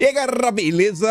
E aí, galera, beleza?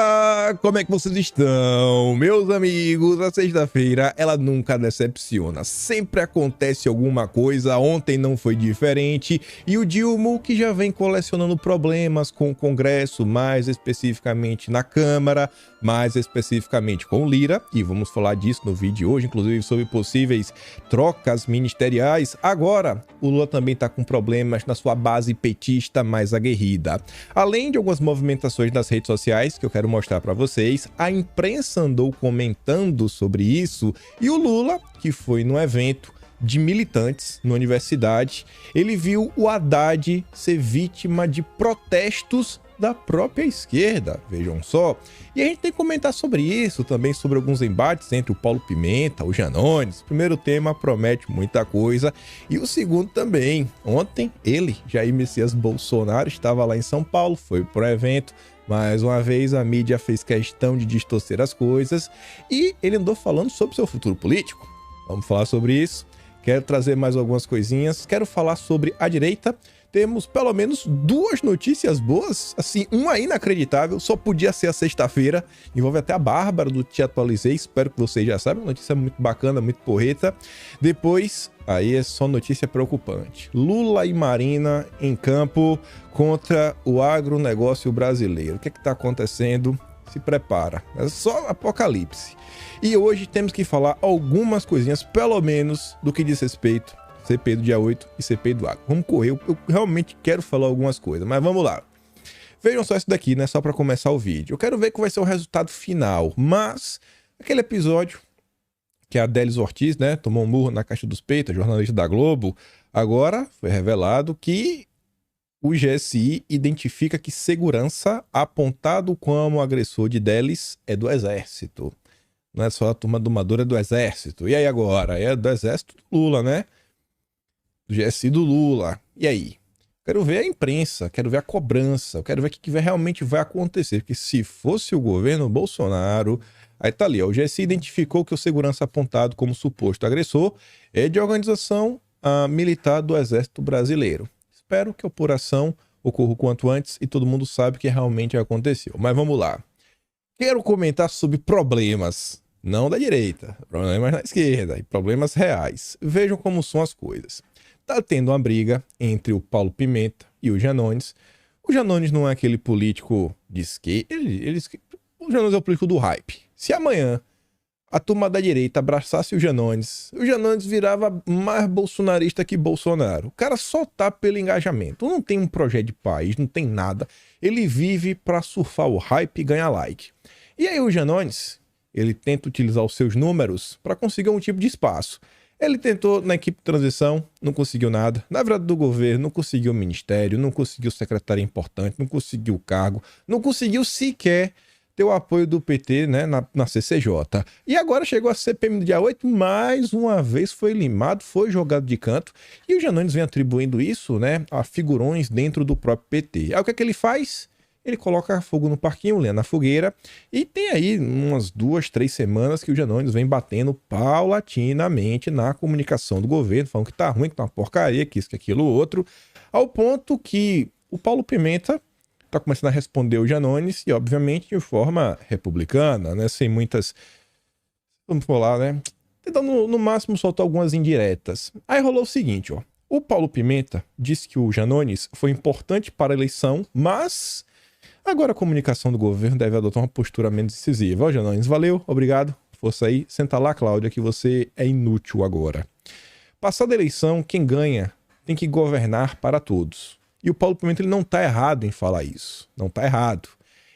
Como é que vocês estão? Meus amigos, a sexta-feira, ela nunca decepciona. Sempre acontece alguma coisa, ontem não foi diferente. E o Dilma, que já vem colecionando problemas com o Congresso, mais especificamente na Câmara, mais especificamente com o Lira, e vamos falar disso no vídeo de hoje, inclusive sobre possíveis trocas ministeriais. Agora, o Lula também está com problemas na sua base petista mais aguerrida. Além de algumas movimentações das redes sociais que eu quero mostrar para vocês, a imprensa andou comentando sobre isso e o Lula, que foi num evento de militantes na universidade, ele viu o Haddad ser vítima de protestos da própria esquerda, vejam só. E a gente tem que comentar sobre isso, também sobre alguns embates entre o Paulo Pimenta, o Janones. O primeiro tema promete muita coisa e o segundo também. Ontem ele, Jair Messias Bolsonaro, estava lá em São Paulo, foi pro evento. Mais uma vez a mídia fez questão de distorcer as coisas e ele andou falando sobre seu futuro político. Vamos falar sobre isso. Quero trazer mais algumas coisinhas. Quero falar sobre a direita. Temos pelo menos duas notícias boas, assim, uma inacreditável, só podia ser a sexta-feira, envolve até a Bárbara do Te Atualizei, espero que vocês já saibam, notícia muito bacana, muito porreta. Depois, aí é só notícia preocupante, Lula e Marina em campo contra o agronegócio brasileiro. O que é que tá acontecendo? Se prepara, é só apocalipse. E hoje temos que falar algumas coisinhas, pelo menos, do que diz respeito CPI do dia 8 e CPI do agro. Vamos correr, eu realmente quero falar algumas coisas, mas vamos lá. Vejam só isso daqui, né? Só para começar o vídeo. Eu quero ver qual vai ser o resultado final, mas aquele episódio que a Adélis Ortiz, né, tomou um murro na caixa dos peitos, jornalista da Globo, agora foi revelado que o GSI identifica que segurança apontado como agressor de Délis é do Exército. Não é só a turma do Maduro, é do Exército. E aí agora? É do Exército do Lula, né? Do GSI do Lula. E aí? Quero ver a imprensa, quero ver a cobrança, quero ver o que realmente vai acontecer. Porque se fosse o governo Bolsonaro, aí tá ali, ó, o GSI identificou que o segurança apontado como suposto agressor é de organização militar do Exército Brasileiro. Espero que a apuração ocorra o quanto antes e todo mundo sabe o que realmente aconteceu. Mas vamos lá. Quero comentar sobre problemas, não da direita, problemas na esquerda e problemas reais. Vejam como são as coisas. Tá tendo uma briga entre o Paulo Pimenta e o Janones. O Janones não é aquele político de esquerda. O Janones é o político do hype. Se amanhã a turma da direita abraçasse o Janones virava mais bolsonarista que Bolsonaro. O cara só tá pelo engajamento. Não tem um projeto de país, não tem nada. Ele vive pra surfar o hype e ganhar like. E aí o Janones, ele tenta utilizar os seus números para conseguir um tipo de espaço. Ele tentou na equipe de transição, não conseguiu nada. Na verdade, do governo, não conseguiu o ministério, não conseguiu secretário importante, não conseguiu o cargo, não conseguiu sequer ter o apoio do PT, né, na CCJ. E agora chegou a CPM do dia 8, mais uma vez foi limado, foi jogado de canto. E o Janones vem atribuindo isso, né, a figurões dentro do próprio PT. Aí o que é que ele faz? Ele coloca fogo no parquinho, lenha na fogueira, e tem aí umas 2, 3 semanas que o Janones vem batendo paulatinamente na comunicação do governo, falando que tá ruim, que tá uma porcaria, que isso, que aquilo, outro, ao ponto que o Paulo Pimenta tá começando a responder o Janones, e obviamente de forma republicana, né, sem muitas, vamos falar, né, tentando no máximo soltar algumas indiretas. Aí rolou o seguinte, ó, o Paulo Pimenta disse que o Janones foi importante para a eleição, mas agora a comunicação do governo deve adotar uma postura menos decisiva. Ó, Janones, valeu, obrigado. Força aí. Senta lá, Cláudia, que você é inútil agora. Passada a eleição, quem ganha tem que governar para todos. E o Paulo Pimenta, ele não tá errado em falar isso. Não tá errado.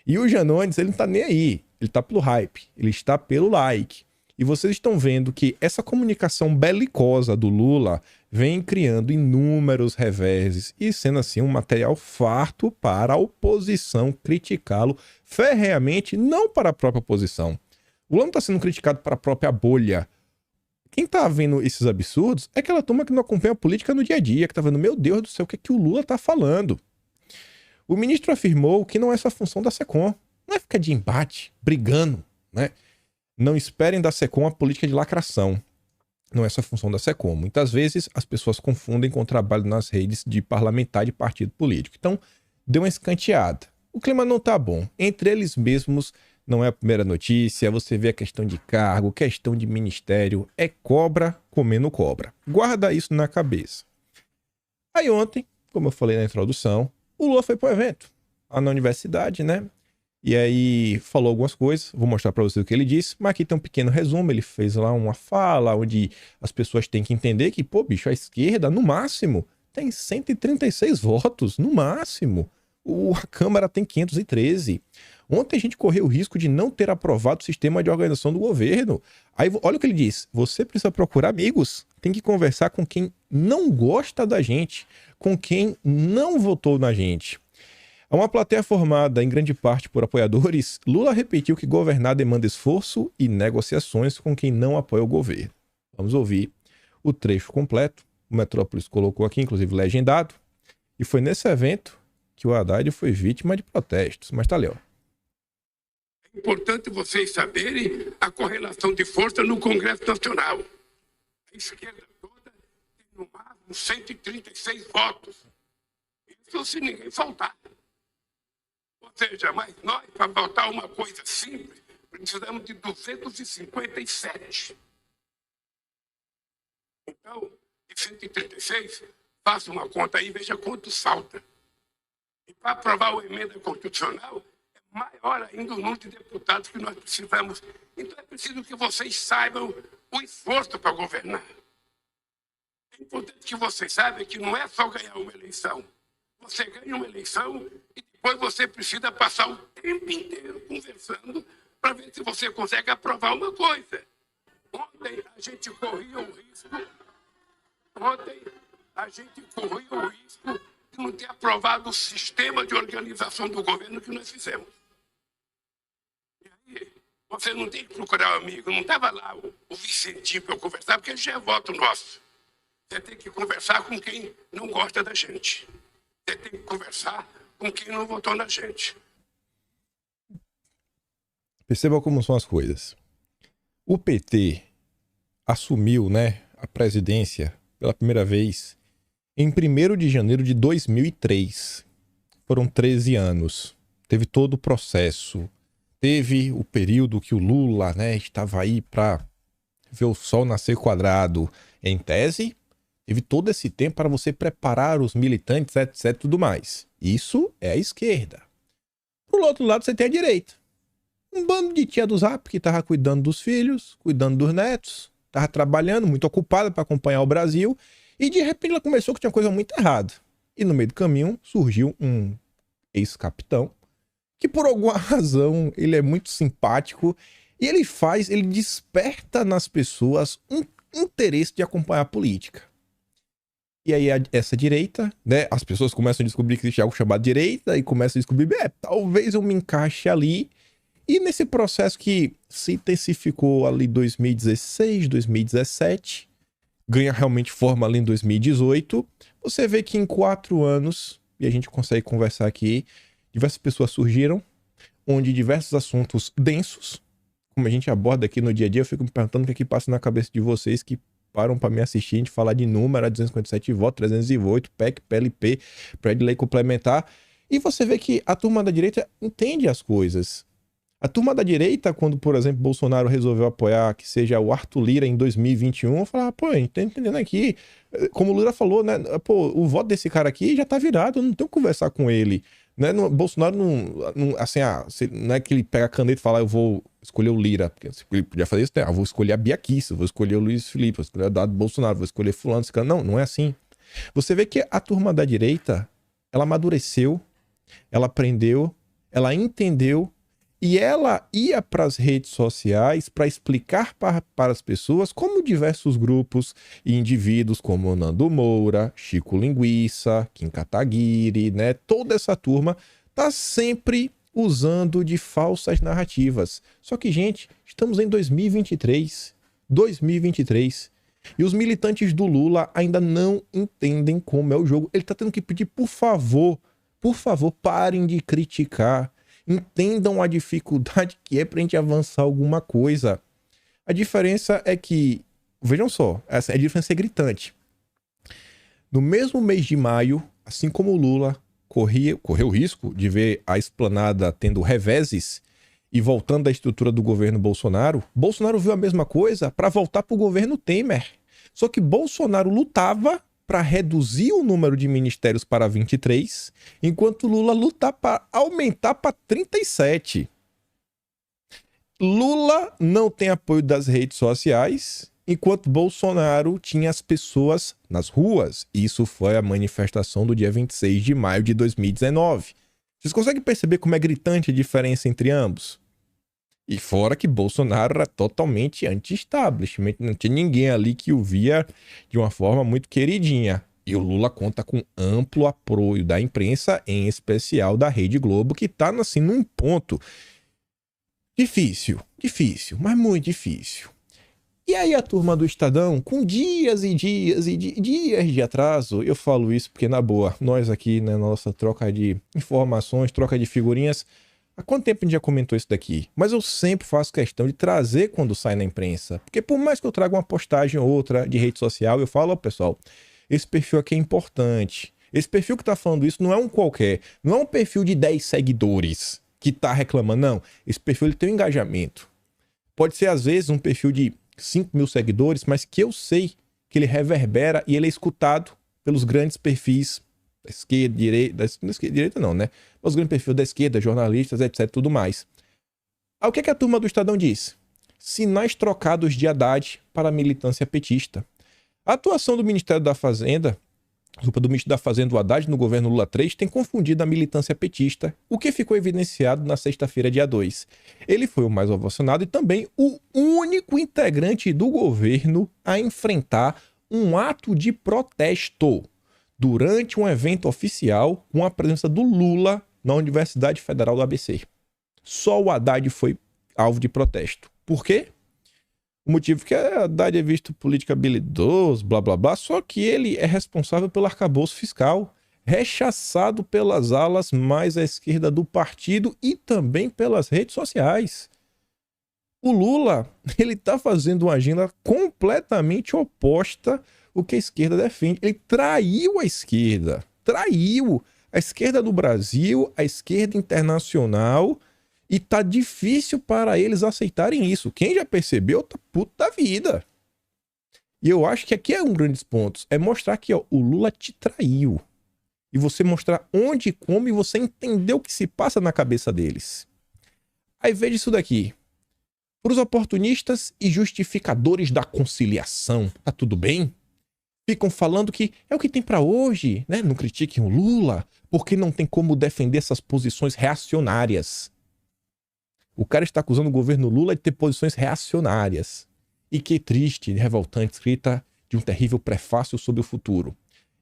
E o Janones, ele não tá nem aí. Ele tá pelo hype. Ele está pelo like. E vocês estão vendo que essa comunicação belicosa do Lula vem criando inúmeros reveses e sendo assim um material farto para a oposição criticá-lo ferreamente, não para a própria oposição. O Lula não está sendo criticado para a própria bolha. Quem está vendo esses absurdos é aquela turma que não acompanha a política no dia a dia, que está vendo, meu Deus do céu, o que é que o Lula está falando? O ministro afirmou que não é essa a função da SECOM. Não é ficar de embate, brigando, né? Não esperem da SECOM a política de lacração. Não é essa a função da SECOM. Muitas vezes as pessoas confundem com o trabalho nas redes de parlamentar de partido político. Então, deu uma escanteada. O clima não tá bom. Entre eles mesmos, não é a primeira notícia. Você vê a questão de cargo, questão de ministério. É cobra comendo cobra. Guarda isso na cabeça. Aí ontem, como eu falei na introdução, o Lula foi pro evento, lá na universidade, né? E aí falou algumas coisas, vou mostrar para você o que ele disse, mas aqui tem um pequeno resumo, ele fez lá uma fala onde as pessoas têm que entender que, pô, bicho, a esquerda, no máximo, tem 136 votos, no máximo. A Câmara tem 513. Ontem a gente correu o risco de não ter aprovado o sistema de organização do governo. Aí olha o que ele diz, você precisa procurar amigos, tem que conversar com quem não gosta da gente, com quem não votou na gente. A uma plateia formada em grande parte por apoiadores, Lula repetiu que governar demanda esforço e negociações com quem não apoia o governo. Vamos ouvir o trecho completo. O Metrópolis colocou aqui, inclusive legendado. E foi nesse evento que o Haddad foi vítima de protestos. Mas tá ali, ó. É importante vocês saberem a correlação de força no Congresso Nacional. A esquerda toda tem no máximo 136 votos. Isso se ninguém faltar. Ou seja, mas nós, para votar uma coisa simples, precisamos de 257. Então, de 136, faça uma conta aí e veja quanto falta. E para aprovar a emenda constitucional, é maior ainda o número de deputados que nós precisamos. Então, é preciso que vocês saibam o esforço para governar. É importante que vocês saibam que não é só ganhar uma eleição. Você ganha uma eleição e depois você precisa passar o tempo inteiro conversando para ver se você consegue aprovar uma coisa. Ontem a gente corria o risco de não ter aprovado o sistema de organização do governo que nós fizemos. E aí, você não tem que procurar um amigo, não estava lá o Vicentinho para eu conversar, porque ele já é voto nosso. Você tem que conversar com quem não gosta da gente. Você tem que conversar com quem não votou na gente. Perceba como são as coisas. O PT assumiu, né, a presidência pela primeira vez em 1º de janeiro de 2003. Foram 13 anos. Teve todo o processo. Teve o período que o Lula, né, estava aí para ver o sol nascer quadrado. Em tese, teve todo esse tempo para você preparar os militantes, etc, tudo mais. Isso é a esquerda. Pro outro lado, você tem a direita. Um bando de tia do Zap que tava cuidando dos filhos, cuidando dos netos, tava trabalhando, muito ocupada para acompanhar o Brasil, e de repente ela começou que tinha coisa muito errada. E no meio do caminho surgiu um ex-capitão, que por alguma razão ele é muito simpático, e ele desperta nas pessoas um interesse de acompanhar a política. E aí essa direita, né, as pessoas começam a descobrir que existe algo chamado direita, e começam a descobrir, talvez eu me encaixe ali. E nesse processo que se intensificou ali em 2016, 2017, ganha realmente forma ali em 2018, você vê que em 4 anos, e a gente consegue conversar aqui, diversas pessoas surgiram, onde diversos assuntos densos, como a gente aborda aqui no dia a dia, eu fico me perguntando o que é que passa na cabeça de vocês que param para me assistir, a gente falar de número, 257 votos, 308, PEC, PLP, prédio de lei complementar, e você vê que a turma da direita entende as coisas. A turma da direita, quando, por exemplo, Bolsonaro resolveu apoiar que seja o Arthur Lira em 2021, eu falava, pô, a gente tá entendendo aqui. Como o Lira falou, né? Pô, o voto desse cara aqui já tá virado, eu não tenho que conversar com ele. Né? Bolsonaro não assim, não é que ele pega a caneta e fala, eu vou escolher o Lira. Porque ele podia fazer isso, né? Vou escolher a Bia Kicis, vou escolher o Luiz Felipe, vou escolher o Dado Bolsonaro, vou escolher fulano, esse cara. Não é assim. Você vê que a turma da direita, ela amadureceu, ela aprendeu, ela entendeu, e ela ia para as redes sociais para explicar para as pessoas como diversos grupos e indivíduos como Nando Moura, Chico Linguiça, Kim Kataguiri, né? Toda essa turma tá sempre usando de falsas narrativas. Só que, gente, estamos em 2023. 2023. E os militantes do Lula ainda não entendem como é o jogo. Ele tá tendo que pedir, por favor, parem de criticar. Entendam a dificuldade que é pra gente avançar alguma coisa. A diferença é que, vejam só, a diferença é gritante. No mesmo mês de maio, assim como o Lula, correu o risco de ver a esplanada tendo reveses e voltando à estrutura do governo Bolsonaro. Bolsonaro viu a mesma coisa para voltar para o governo Temer. Só que Bolsonaro lutava para reduzir o número de ministérios para 23, enquanto Lula luta para aumentar para 37. Lula não tem apoio das redes sociais, enquanto Bolsonaro tinha as pessoas nas ruas. Isso foi a manifestação do dia 26 de maio de 2019. Vocês conseguem perceber como é gritante a diferença entre ambos? E fora que Bolsonaro era totalmente anti-establishment, não tinha ninguém ali que o via de uma forma muito queridinha. E o Lula conta com amplo apoio da imprensa, em especial da Rede Globo, que está assim, num ponto difícil, mas muito difícil. E aí a turma do Estadão, com dias e dias de atraso, eu falo isso porque, na boa, nós aqui na nossa troca de informações, troca de figurinhas, há quanto tempo a gente já comentou isso daqui? Mas eu sempre faço questão de trazer quando sai na imprensa. Porque por mais que eu traga uma postagem ou outra de rede social, eu falo, ó, pessoal, esse perfil aqui é importante. Esse perfil que tá falando isso não é um qualquer, não é um perfil de 10 seguidores que tá reclamando, não. Esse perfil ele tem um engajamento. Pode ser, às vezes, um perfil de 5 mil seguidores, mas que eu sei que ele reverbera e ele é escutado pelos grandes perfis da esquerda, direita não, né? Os grandes perfis da esquerda, jornalistas, etc, tudo mais. Aí o que a turma do Estadão diz? Sinais trocados de Haddad para a militância petista. A atuação do Ministério da Fazenda, do ministro da Fazenda, o Haddad, no governo Lula 3, tem confundido a militância petista, o que ficou evidenciado na sexta-feira, dia 2. Ele foi o mais ovacionado e também o único integrante do governo a enfrentar um ato de protesto durante um evento oficial com a presença do Lula na Universidade Federal do ABC. Só o Haddad foi alvo de protesto. Por quê? O motivo é que a Haddad é visto político habilidoso, blá blá blá, só que ele é responsável pelo arcabouço fiscal, rechaçado pelas alas mais à esquerda do partido e também pelas redes sociais. O Lula, ele tá fazendo uma agenda completamente oposta ao que a esquerda defende. Ele traiu a esquerda, traiu a esquerda do Brasil, a esquerda internacional, e tá difícil para eles aceitarem isso. Quem já percebeu tá puto da vida. E eu acho que aqui é um grande ponto. É mostrar que ó, o Lula te traiu. E você mostrar onde e como e você entender o que se passa na cabeça deles. Aí veja isso daqui. Para os oportunistas e justificadores da conciliação, tá tudo bem? Ficam falando que é o que tem para hoje, né? Não critiquem o Lula, porque não tem como defender essas posições reacionárias. O cara está acusando o governo Lula de ter posições reacionárias. E que triste, revoltante, escrita de um terrível prefácio sobre o futuro.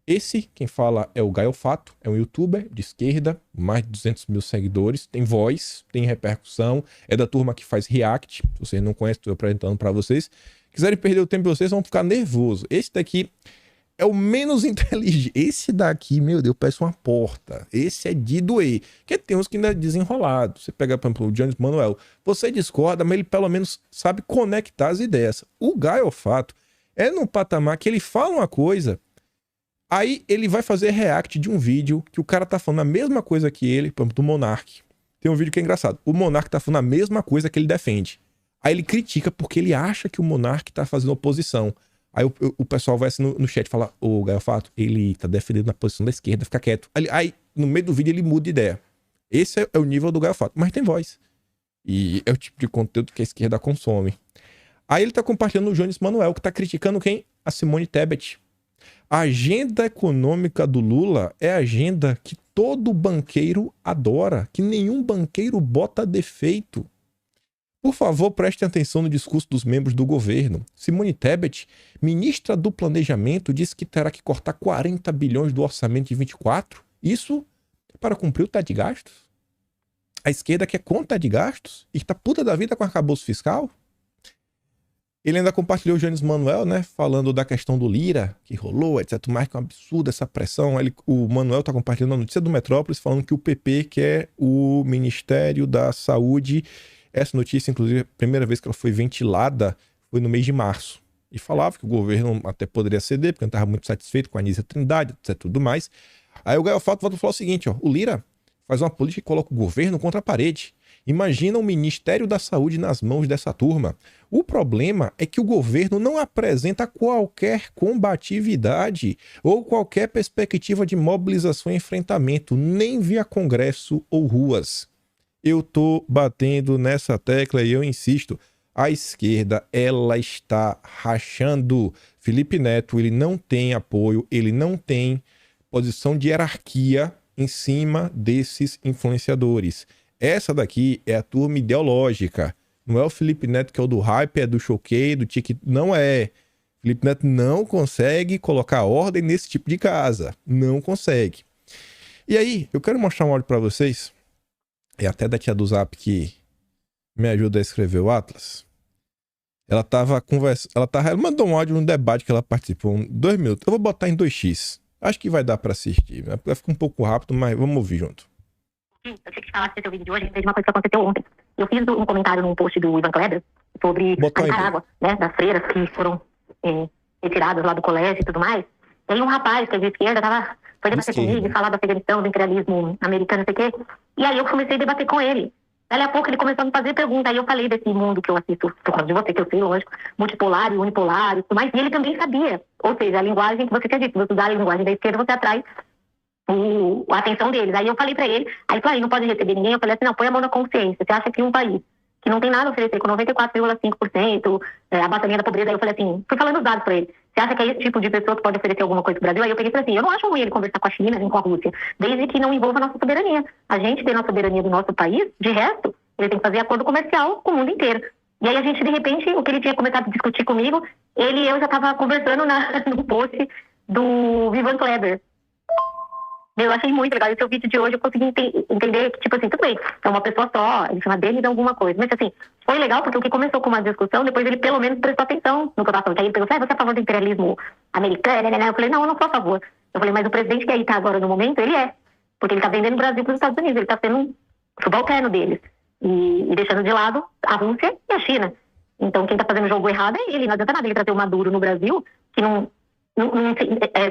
Esse, quem fala, é o Gaio Fato, é um youtuber de esquerda, mais de 200 mil seguidores, tem voz, tem repercussão, é da turma que faz react. Se vocês não conhecem, estou apresentando para vocês. Quiserem perder o tempo de vocês, vão ficar nervosos. Esse daqui é o menos inteligente. Esse daqui, meu Deus, parece uma porta. Esse é de doer. Porque tem uns que ainda é desenrolado. Você pega, por exemplo, o Jones Manuel. Você discorda, mas ele pelo menos sabe conectar as ideias. O Gaio Fato é num patamar que ele fala uma coisa, aí ele vai fazer react de um vídeo que o cara tá falando a mesma coisa que ele, por exemplo, do Monark. Tem um vídeo que é engraçado. O Monark tá falando a mesma coisa que ele defende. Aí ele critica porque ele acha que o Monark tá fazendo oposição. Aí o pessoal vai assim no chat e fala, ô Gaio Fato, ele tá defendendo na posição da esquerda, fica quieto. Aí no meio do vídeo ele muda de ideia. Esse é o nível do Gaio Fato, mas tem voz. E é o tipo de conteúdo que a esquerda consome. Aí ele tá compartilhando o Jones Manuel, que tá criticando quem? A Simone Tebet. A agenda econômica do Lula é a agenda que todo banqueiro adora, que nenhum banqueiro bota defeito. Por favor, prestem atenção no discurso dos membros do governo. Simone Tebet, ministra do Planejamento, disse que terá que cortar 40 bilhões do orçamento de 24. Isso é para cumprir o teto de gastos? A esquerda quer conta de gastos e está puta da vida com o arcabouço fiscal? Ele ainda compartilhou o Jones Manuel, né, falando da questão do Lira, que rolou, etc. Mais que um absurdo essa pressão. O Manuel está compartilhando a notícia do Metrópolis, falando que o PP quer o Ministério da Saúde. Essa notícia, inclusive, a primeira vez que ela foi ventilada foi no mês de março. E falava que o governo até poderia ceder, porque não estava muito satisfeito com a Anísia Trindade, etc. Tudo mais. Aí o Gael Fato volta a falar o seguinte, ó, o Lira faz uma política que coloca o governo contra a parede. Imagina o Ministério da Saúde nas mãos dessa turma. O problema é que o governo não apresenta qualquer combatividade ou qualquer perspectiva de mobilização e enfrentamento, nem via Congresso ou ruas. Eu tô batendo nessa tecla e eu insisto, a esquerda, ela está rachando. Felipe Neto, ele não tem apoio, ele não tem posição de hierarquia em cima desses influenciadores. Essa daqui é a turma ideológica. Não é o Felipe Neto que é o do hype, é do choquei, do tique. Não é. Felipe Neto não consegue colocar ordem nesse tipo de casa. Não consegue. E aí, eu quero mostrar um áudio para vocês. É até da tia do Zap que me ajuda a escrever o Atlas. Ela tava conversando. Ela mandou um áudio no debate que ela participou. 2 minutos. Eu vou botar em 2x. Acho que vai dar para assistir. Vai ficar um pouco rápido, mas vamos ouvir junto. Eu tinha que falar desse seu vídeo de hoje, desde uma coisa que aconteceu ontem. Eu fiz um comentário num post do Ivan Kleber sobre a Nicarágua, né, das freiras que foram retiradas lá do colégio e tudo mais. E aí um rapaz que é de esquerda foi debater comigo e falar do Afeganistão, do imperialismo americano, não sei o quê. E aí eu comecei a debater com ele. Daí a pouco ele começou a me fazer pergunta. Aí eu falei desse mundo que eu assisto, por causa de você, que eu sei, lógico, multipolar e unipolar e tudo mais. E ele também sabia. Ou seja, a linguagem que você tinha dito, se você usar a linguagem da esquerda, você atrai a atenção deles. Aí eu falei pra ele, aí ele falou, não pode receber ninguém. Eu falei assim, não, põe a mão na consciência. Você acha que um país que não tem nada a oferecer, com 94,5% abatamento da pobreza, aí eu falei assim, fui falando os dados pra ele. Você acha que é esse tipo de pessoa que pode oferecer alguma coisa pro Brasil? Aí eu peguei e falei assim, eu não acho ruim ele conversar com a China nem com a Rússia, desde que não envolva a nossa soberania. A gente tem a soberania do nosso país, de resto, ele tem que fazer acordo comercial com o mundo inteiro. E aí a gente, de repente, o que ele tinha começado a discutir comigo, ele e eu já tava conversando no post do Ivan Kleber. Eu achei muito legal. Esse vídeo de hoje eu consegui entender que, tipo assim, tudo bem, é uma pessoa só, ele chama dele de alguma coisa. Mas, assim, foi legal porque o que começou com uma discussão, depois ele pelo menos prestou atenção no que eu tava falando. Que aí ele perguntou, você é a favor do imperialismo americano? Eu falei, não, eu não sou a favor. Eu falei, mas o presidente que aí tá agora no momento, ele é. Porque ele tá vendendo o Brasil pros Estados Unidos, ele tá sendo um subalterno deles. E deixando de lado a Rússia e a China. Então, quem tá fazendo o jogo errado é ele. Não adianta nada ele trazer o Maduro no Brasil, que não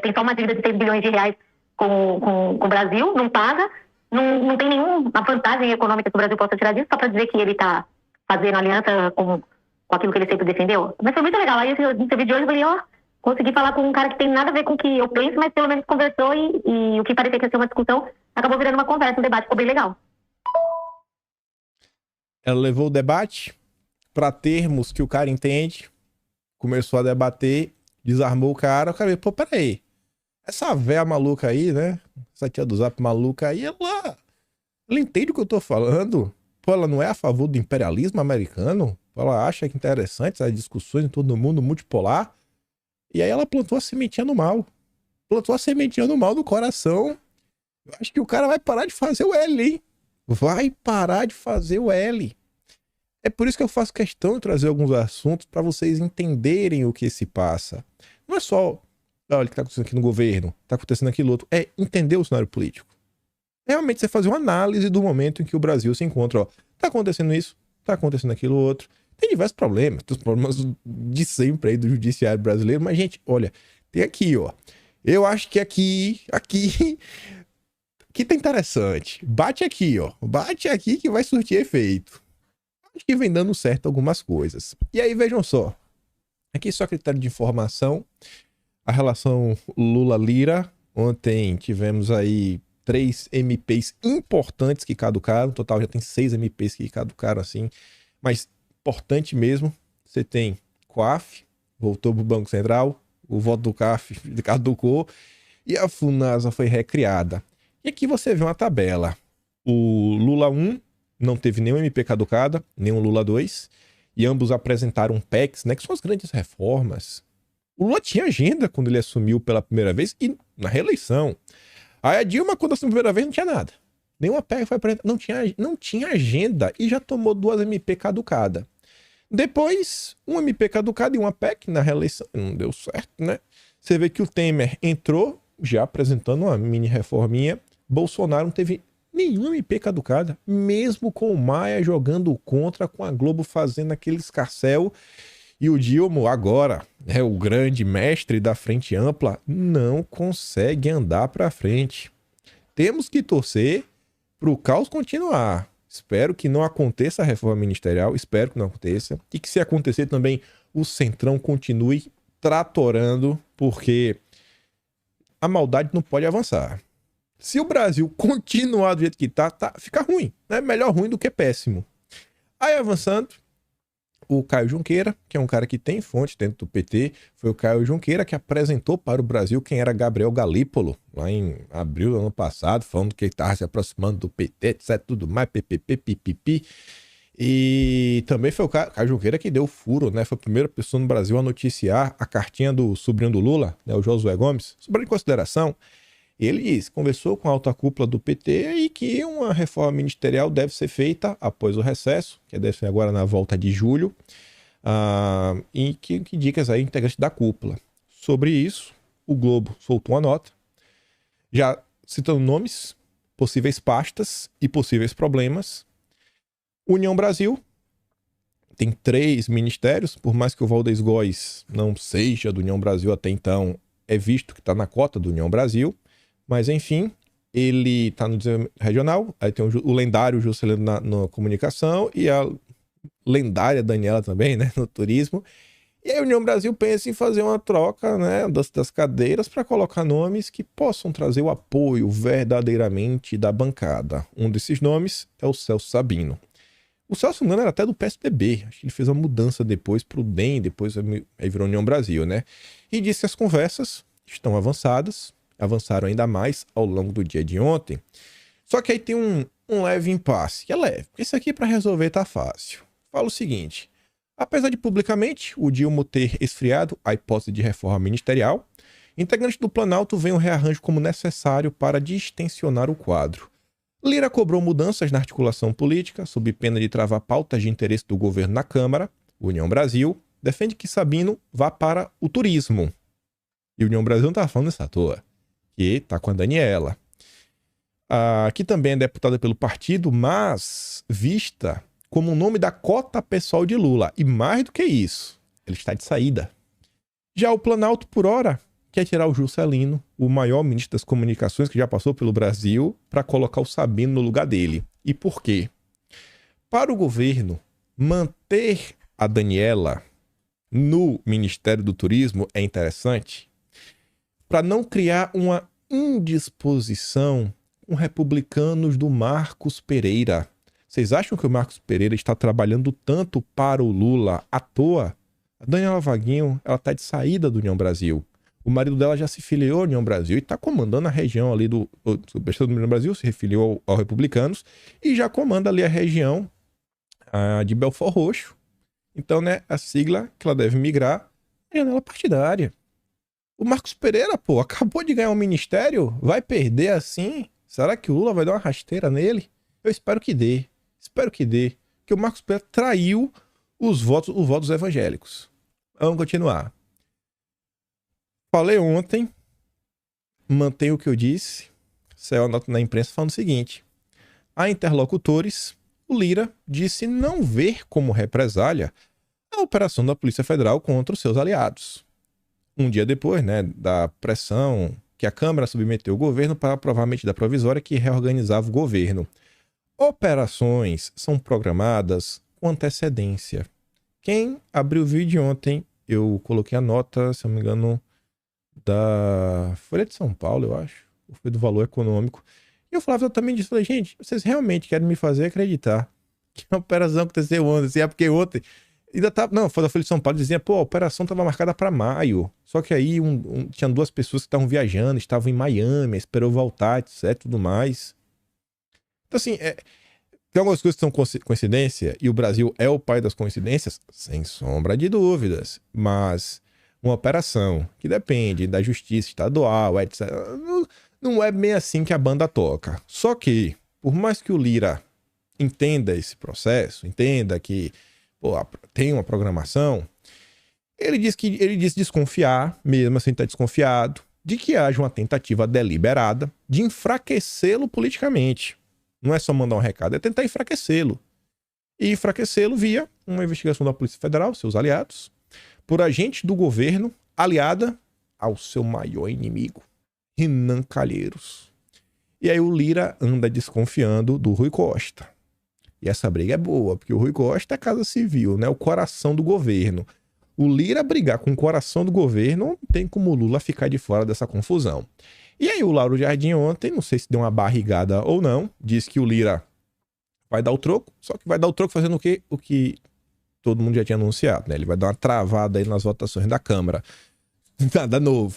tem só uma dívida de 6 bilhões de reais com o Brasil, não paga, não tem nenhuma vantagem econômica que o Brasil possa tirar disso, só para dizer que ele está fazendo aliança com aquilo que ele sempre defendeu. Mas foi muito legal. Aí esse vídeo de hoje eu falei, consegui falar com um cara que tem nada a ver com o que eu penso, mas pelo menos conversou e o que parecia que ia ser uma discussão acabou virando uma conversa, um debate, ficou bem legal. Ela levou o debate para termos que o cara entende, começou a debater, desarmou o cara falou, pô, peraí. Essa véia maluca aí, né? Essa tia do Zap maluca aí, ela entende o que eu tô falando. Pô, ela não é a favor do imperialismo americano. Ela acha que é interessante essas discussões em todo mundo multipolar. E aí ela plantou a sementinha no mal. Plantou a sementinha no mal no coração. Eu acho que o cara vai parar de fazer o L, hein? Vai parar de fazer o L. É por isso que eu faço questão de trazer alguns assuntos para vocês entenderem o que se passa. Não é só... olha o que está acontecendo aqui no governo, está acontecendo aquilo outro. É entender o cenário político. Realmente você fazer uma análise do momento em que o Brasil se encontra. Tá acontecendo isso, tá acontecendo aquilo outro. Tem diversos problemas, tem os problemas de sempre aí do judiciário brasileiro. Mas, gente, olha, tem aqui, ó. Eu acho que aqui tá interessante. Bate aqui, ó. Bate aqui que vai surtir efeito. Acho que vem dando certo algumas coisas. E aí, vejam só. Aqui só critério de informação. A relação Lula-Lira, ontem tivemos aí 3 MPs importantes que caducaram, no total já tem 6 MPs que caducaram assim, mas importante mesmo, você tem COAF, voltou pro Banco Central, o voto do CAF caducou e a FUNASA foi recriada. E aqui você vê uma tabela, o Lula 1 não teve nenhum MP caducada, nem o Lula 2, e ambos apresentaram PECs, né, que são as grandes reformas. O Lula tinha agenda quando ele assumiu pela primeira vez e na reeleição. Aí a Dilma, quando assumiu pela primeira vez, não tinha nada. Nenhuma PEC foi apresentada. Não tinha agenda e já tomou 2 MP caducadas. Depois, um MP caducado e uma PEC na reeleição. Não deu certo, né? Você vê que o Temer entrou já apresentando uma mini reforminha. Bolsonaro não teve nenhum MP caducada, mesmo com o Maia jogando contra, com a Globo fazendo aquele escarcéu. E o Dilma, agora, o grande mestre da Frente Ampla, não consegue andar para frente. temos que torcer para o caos continuar. Espero que não aconteça a reforma ministerial, espero que não aconteça. E que, se acontecer também, o Centrão continue tratorando, porque a maldade não pode avançar. Se o Brasil continuar do jeito que tá, fica ruim, né? Melhor ruim do que péssimo. Aí, avançando, o Caio Junqueira, que é um cara que tem fonte dentro do PT, foi o Caio Junqueira que apresentou para o Brasil quem era Gabriel Galípolo, lá em abril do ano passado, falando que ele estava se aproximando do PT, etc, tudo mais, pipipi. E também foi o Caio Junqueira que deu o furo, né? Foi a primeira pessoa no Brasil a noticiar a cartinha do sobrinho do Lula, né? O Josué Gomes, sobre consideração. Ele disse, conversou com a alta cúpula do PT e que uma reforma ministerial deve ser feita após o recesso, que deve ser agora na volta de julho, e que dicas aí integrantes da cúpula. Sobre isso, o Globo soltou uma nota, já citando nomes, possíveis pastas e possíveis problemas. União Brasil tem 3 ministérios, por mais que o Valdez Góes não seja do União Brasil até então, é visto que está na cota do União Brasil. Mas, enfim, ele está no desenvolvimento regional, aí tem o lendário Juscelino na comunicação e a lendária Daniela também, né, no turismo. E aí a União Brasil pensa em fazer uma troca, né, das cadeiras para colocar nomes que possam trazer o apoio verdadeiramente da bancada. Um desses nomes é o Celso Sabino. O Celso, não era até do PSDB, acho que ele fez uma mudança depois para o DEM, depois aí virou União Brasil, né? E disse que as conversas estão avançadas, avançaram ainda mais ao longo do dia de ontem. Só que aí tem um leve impasse, que é leve. Isso aqui para resolver tá fácil. Fala o seguinte, apesar de publicamente o Dilma ter esfriado a hipótese de reforma ministerial, integrantes do Planalto veem o rearranjo como necessário para distensionar o quadro. Lira cobrou mudanças na articulação política, sob pena de travar pautas de interesse do governo na Câmara. União Brasil defende que Sabino vá para o turismo. E União Brasil não tá falando isso à toa, que tá com a Daniela, que também é deputada pelo partido, mas vista como o nome da cota pessoal de Lula. E mais do que isso, ele está de saída. Já o Planalto, por hora, quer tirar o Juscelino, o maior ministro das comunicações que já passou pelo Brasil, para colocar o Sabino no lugar dele. E por quê? Para o governo, manter a Daniela no Ministério do Turismo é interessante para não criar uma indisposição com republicanos do Marcos Pereira. Vocês acham que o Marcos Pereira está trabalhando tanto para o Lula à toa? A Daniela Vaguinho, ela está de saída do União Brasil. O marido dela já se filiou ao União Brasil e está comandando a região ali do União Brasil, se refiliou aos republicanos e já comanda ali a região de Belfort Roxo. Então, né, a sigla que ela deve migrar é a janela partidária. O Marcos Pereira, pô, acabou de ganhar um ministério, vai perder assim? Será que o Lula vai dar uma rasteira nele? Eu espero que dê. Espero que dê. Porque o Marcos Pereira traiu os votos evangélicos. Vamos continuar. Falei ontem, mantenho o que eu disse, saiu a nota na imprensa falando o seguinte. A interlocutores, o Lira disse não ver como represália a operação da Polícia Federal contra os seus aliados. Um dia depois, né, da pressão que a Câmara submeteu o governo para aprovar a medida provisória que reorganizava o governo. Operações são programadas com antecedência. Quem abriu o vídeo ontem, eu coloquei a nota, se não me engano, da Folha de São Paulo, eu acho, ou foi do Valor Econômico. E eu falava também disso, falei, gente, vocês realmente querem me fazer acreditar que a operação aconteceu ontem, assim, é porque ontem ainda tava, não, foi da Folha de São Paulo, dizia, pô, a operação estava marcada para maio, só que aí tinha 2 pessoas que estavam viajando, estavam em Miami, esperou voltar, etc, tudo mais. Então, assim, tem algumas coisas que são coincidência, e o Brasil é o pai das coincidências, sem sombra de dúvidas, mas uma operação que depende da justiça estadual, etc., não é bem assim que a banda toca. Só que, por mais que o Lira entenda esse processo, entenda que tem uma programação, ele diz desconfiar, mesmo assim está desconfiado, de que haja uma tentativa deliberada de enfraquecê-lo politicamente. Não é só mandar um recado, é tentar enfraquecê-lo. E enfraquecê-lo via uma investigação da Polícia Federal, seus aliados, por agente do governo aliada ao seu maior inimigo, Renan Calheiros. E aí o Lira anda desconfiando do Rui Costa. E essa briga é boa, porque o Rui Costa é Casa Civil, né? O coração do governo. O Lira brigar com o coração do governo, não tem como o Lula ficar de fora dessa confusão. E aí o Lauro Jardim ontem, não sei se deu uma barrigada ou não, disse que o Lira vai dar o troco, só que vai dar o troco fazendo o quê? O que todo mundo já tinha anunciado, né? Ele vai dar uma travada aí nas votações da Câmara. Nada novo.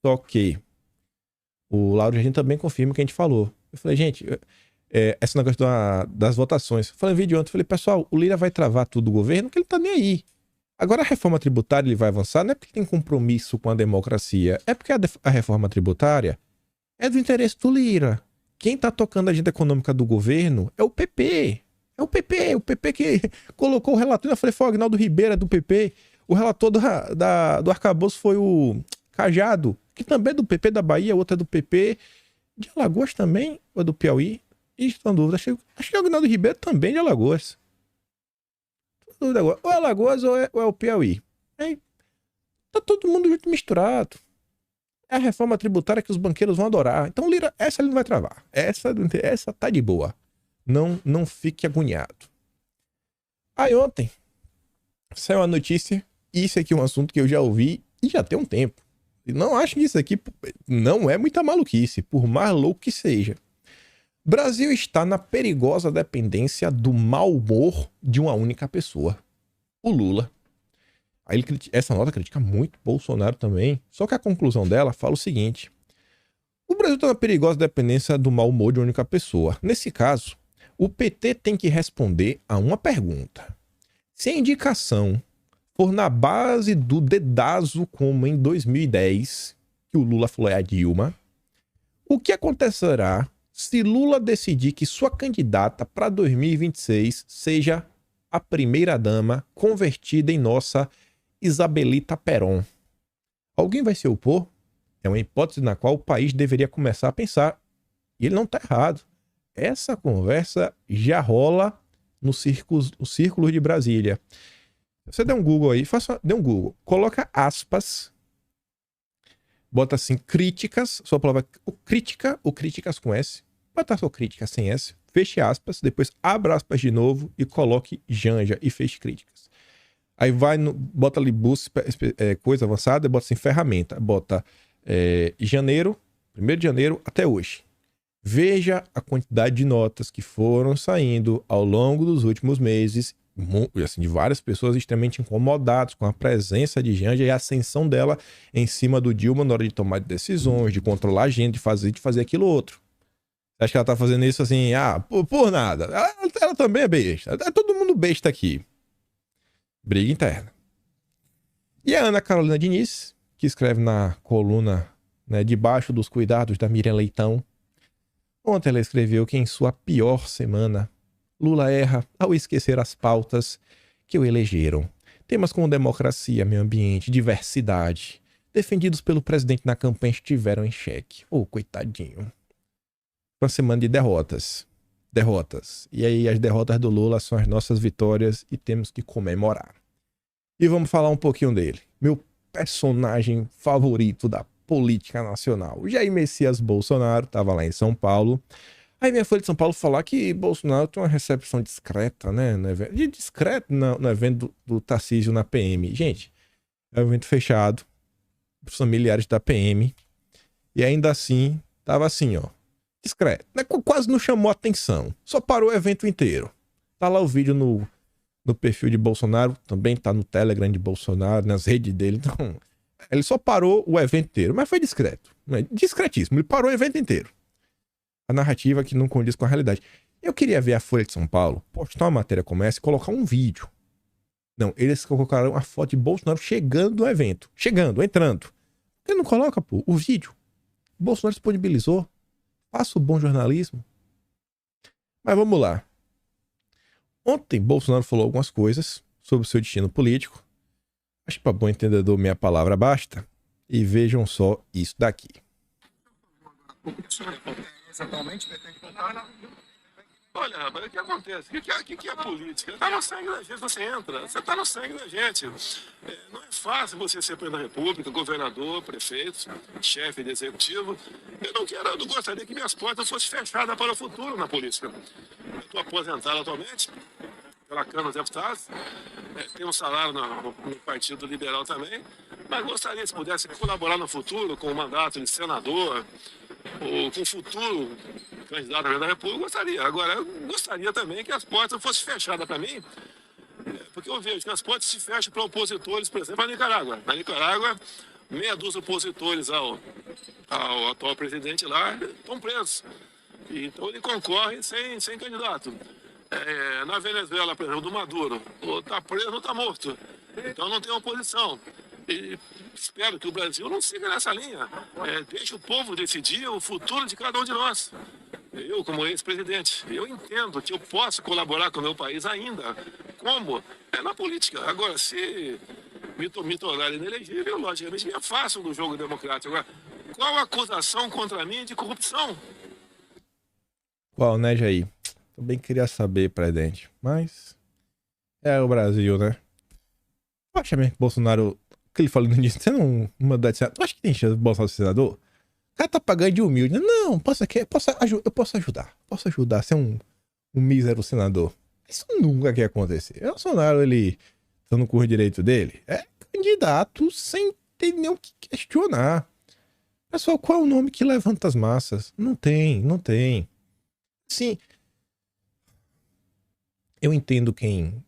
Só que o Lauro Jardim também confirma o que a gente falou. Eu falei, gente, esse negócio das votações. Eu falei no vídeo ontem, falei, pessoal, o Lira vai travar tudo do governo, que ele tá nem aí. Agora a reforma tributária ele vai avançar, não é porque tem compromisso com a democracia, é porque a reforma tributária é do interesse do Lira. Quem tá tocando a agenda econômica do governo é o PP. É o PP que colocou o relator. Eu falei, foi o Agnaldo Ribeiro, é do PP. O relator do arcabouço foi o Cajado, que também é do PP da Bahia, outro é do PP de Alagoas também, ou é do Piauí? Estou em dúvida. Acho que é o Agnaldo Ribeiro também de Alagoas. Ou é Alagoas ou é o Piauí. Aí, tá todo mundo junto misturado. É a reforma tributária que os banqueiros vão adorar. Então, Lira, essa ele não vai travar. Essa tá de boa. Não fique agoniado. Aí ontem saiu a notícia, e isso aqui é um assunto que eu já ouvi e já tem um tempo. E não acho que isso aqui não é muita maluquice, por mais louco que seja. Brasil está na perigosa dependência do mau humor de uma única pessoa, o Lula. Aí essa nota critica muito Bolsonaro também, só que a conclusão dela fala o seguinte: o Brasil está na perigosa dependência do mau humor de uma única pessoa. Nesse caso, o PT tem que responder a uma pergunta. Se a indicação for na base do dedazo, como em 2010, que o Lula falou é a Dilma, o que acontecerá se Lula decidir que sua candidata para 2026 seja a primeira-dama convertida em nossa Isabelita Perón? Alguém vai se opor? É uma hipótese na qual o país deveria começar a pensar. E ele não está errado. Essa conversa já rola no círculo de Brasília. Você dê um Google aí, dê um Google, coloca aspas, bota assim, críticas, sua palavra, o críticas com S, bota sua crítica sem S, feche aspas, depois abra aspas de novo e coloque Janja e feche críticas. Aí bota ali, busca coisa avançada, bota assim, ferramenta, bota janeiro, 1º de janeiro até hoje. Veja a quantidade de notas que foram saindo ao longo dos últimos meses, assim, de várias pessoas extremamente incomodadas com a presença de Janja e a ascensão dela em cima do Dilma na hora de tomar decisões, de controlar a gente, de fazer aquilo outro. Você acha que ela tá fazendo isso assim, por nada? Ela também é besta. É todo mundo besta aqui. Briga interna. E a Ana Carolina Diniz, que escreve na coluna, né, debaixo dos cuidados da Miriam Leitão, ontem ela escreveu que em sua pior semana, Lula erra ao esquecer as pautas que o elegeram. Temas como democracia, meio ambiente, diversidade, defendidos pelo presidente na campanha, estiveram em xeque. Coitadinho. Uma semana de derrotas. E aí as derrotas do Lula são as nossas vitórias e temos que comemorar. E vamos falar um pouquinho dele. Meu personagem favorito da política nacional. Jair Messias Bolsonaro, estava lá em São Paulo. Aí minha Folha de São Paulo falar que Bolsonaro tem uma recepção discreta, né? Discreto no evento do Tarcísio na PM. Gente, é um evento fechado, os familiares da PM. E ainda assim, tava assim, ó. Discreto. Quase não chamou atenção. Só parou o evento inteiro. Tá lá o vídeo no perfil de Bolsonaro. Também tá no Telegram de Bolsonaro, nas redes dele. Então, ele só parou o evento inteiro. Mas foi discreto. Discretíssimo. Ele parou o evento inteiro. A narrativa que não condiz com a realidade. Eu queria ver a Folha de São Paulo postar uma matéria como essa e colocar um vídeo. Não, eles colocaram a foto de Bolsonaro chegando no evento. Chegando, entrando. Ele não coloca, o vídeo. Bolsonaro disponibilizou. Faça o bom jornalismo. Mas vamos lá. Ontem, Bolsonaro falou algumas coisas sobre o seu destino político. Acho que para bom entendedor, minha palavra basta. E vejam só isso daqui. Exatamente, pretende voltar. Olha, rapaz, o que acontece? O que é política? Está no sangue da gente, você entra, você está no sangue da gente. Não é fácil você ser presidente da República, governador, prefeito, chefe de executivo. Eu não gostaria que minhas portas fossem fechadas para o futuro na política. Eu estou aposentado atualmente pela Câmara dos Deputados, tenho um salário no Partido Liberal também, mas gostaria, se pudesse colaborar no futuro com o mandato de senador, ou com o futuro candidato a presidente da República, gostaria. Agora, eu gostaria também que as portas fossem fechadas para mim, porque eu vejo que as portas se fecham para opositores, por exemplo, na Nicarágua. Na Nicarágua, meia dúzia de opositores ao atual presidente lá estão presos. Então ele concorre sem candidato. Na Venezuela, por exemplo, do Maduro, ou está preso ou está morto. Então não tem oposição. E espero que o Brasil não siga nessa linha. Deixe o povo decidir o futuro de cada um de nós. Eu, como ex-presidente, eu entendo que eu posso colaborar com o meu país ainda. Como? Na política. Agora, se me tornar inelegível, logicamente me afasto do jogo democrático. Agora, qual a acusação contra mim de corrupção? Qual, né, Jair? Também queria saber, presidente. Mas é o Brasil, né? Eu acho mesmo que Bolsonaro, que ele falando nisso, você não mandar de senador. Eu acho que tem chance de Bolsonaro ser senador. O cara tá pagando de humilde. Não, eu posso ajudar. Posso ajudar a ser um mísero senador. Isso nunca quer acontecer. O Bolsonaro, ele tá no curso direito dele, é candidato sem ter nem o que questionar. Pessoal, qual é o nome que levanta as massas? Não tem. Sim. Eu entendo quem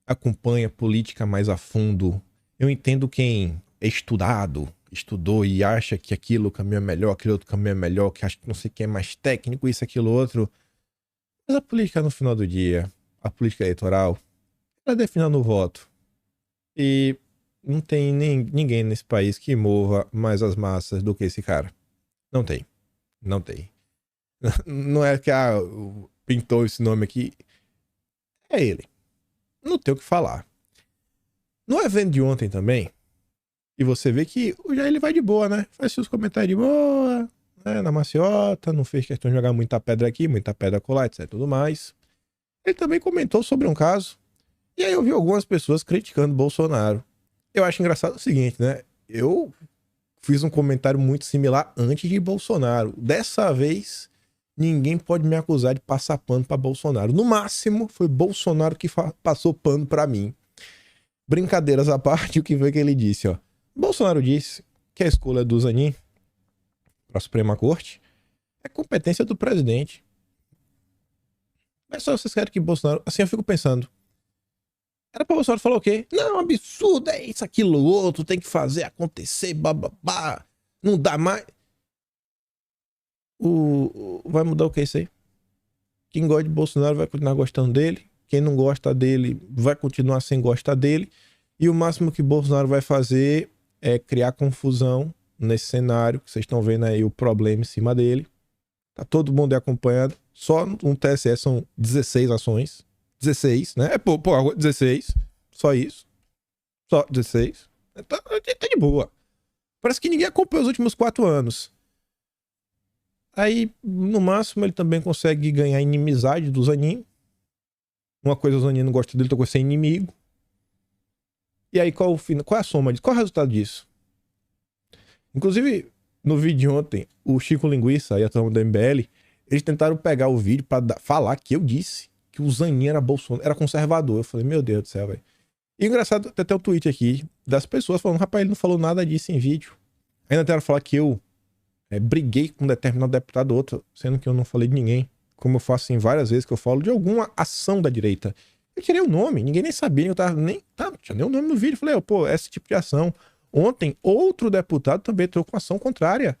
acompanha política mais a fundo. Eu entendo quem é estudou e acha que aquilo caminho é melhor, aquele outro caminho é melhor, que acha que não sei quem é mais técnico, isso, aquilo, outro. Mas a política no final do dia, a política eleitoral, ela é definida no voto. E não tem ninguém nesse país que mova mais as massas do que esse cara. Não tem. Não é que pintou esse nome aqui. É ele. Não tem o que falar. No evento de ontem também, e você vê que o Jair ele vai de boa, né? Faz seus comentários de boa, né? Na maciota, não fez questão de jogar muita pedra aqui, muita pedra colar, etc e tudo mais. Ele também comentou sobre um caso. E aí eu vi algumas pessoas criticando Bolsonaro. Eu acho engraçado o seguinte, né? Eu fiz um comentário muito similar antes de Bolsonaro. Dessa vez, ninguém pode me acusar de passar pano para Bolsonaro. No máximo, foi Bolsonaro que passou pano para mim. Brincadeiras à parte, o que foi que ele disse, ó. Bolsonaro disse que a escolha do Zanin para a Suprema Corte é competência do presidente. Mas só vocês querem que Bolsonaro... Assim eu fico pensando. Era pra Bolsonaro falar o quê? Não, absurdo, é isso, aquilo, outro, tem que fazer acontecer, bababá. Não dá mais. Vai mudar o que isso aí? Quem gosta de Bolsonaro vai continuar gostando dele. Quem não gosta dele vai continuar sem gostar dele. E o máximo que Bolsonaro vai fazer é criar confusão nesse cenário, que vocês estão vendo aí o problema em cima dele. Tá todo mundo acompanhando. Só no TSE são 16 ações. 16, né? Pô, 16. Só isso. Só 16. Tá de boa. Parece que ninguém acompanhou os últimos 4 anos. Aí, no máximo, ele também consegue ganhar inimizade do Zanin. Uma coisa o Zanin não gosta dele, outra coisa é ser inimigo. E aí, qual é a soma disso? Qual é o resultado disso? Inclusive, no vídeo de ontem, o Chico Linguiça e a turma do MBL, eles tentaram pegar o vídeo pra falar que eu disse que o Zanin era conservador. Eu falei, meu Deus do céu, velho. E engraçado, tem até o tweet aqui das pessoas falando, rapaz, ele não falou nada disso em vídeo. Ainda tentaram falar que eu briguei com um determinado deputado ou outro, sendo que eu não falei de ninguém. Como eu faço em várias vezes que eu falo de alguma ação da direita. Eu tirei o nome, ninguém nem sabia, eu tinha nem o nome no vídeo. Falei, pô, esse tipo de ação. Ontem, outro deputado também entrou com ação contrária.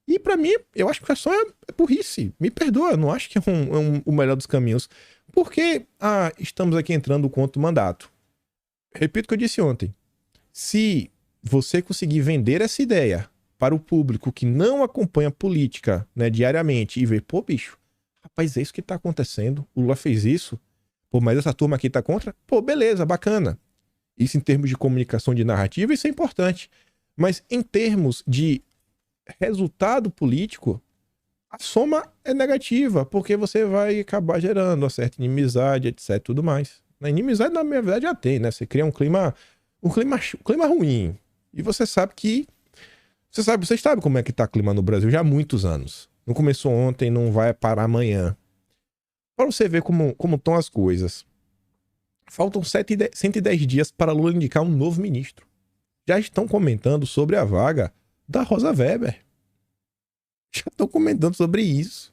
E pra mim, eu acho que a ação é burrice. Me perdoa, eu não acho que é o melhor dos caminhos. Porque estamos aqui entrando contra o mandato. Repito o que eu disse ontem. Se você conseguir vender essa ideia para o público que não acompanha política, né, diariamente e ver, pô, bicho, rapaz, é isso que tá acontecendo. O Lula fez isso. Pô, mas essa turma aqui tá contra? Pô, beleza, bacana. Isso em termos de comunicação de narrativa, isso é importante. Mas em termos de resultado político, a soma é negativa, porque você vai acabar gerando uma certa inimizade, etc, tudo mais. A inimizade, na minha verdade, já tem, né? Você cria um clima ruim. E você sabe que... Vocês sabem como é que tá o clima no Brasil já há muitos anos. Não começou ontem, não vai parar amanhã. Para você ver como estão as coisas. Faltam 110 dias para Lula indicar um novo ministro. Já estão comentando sobre a vaga da Rosa Weber. Já estão comentando sobre isso.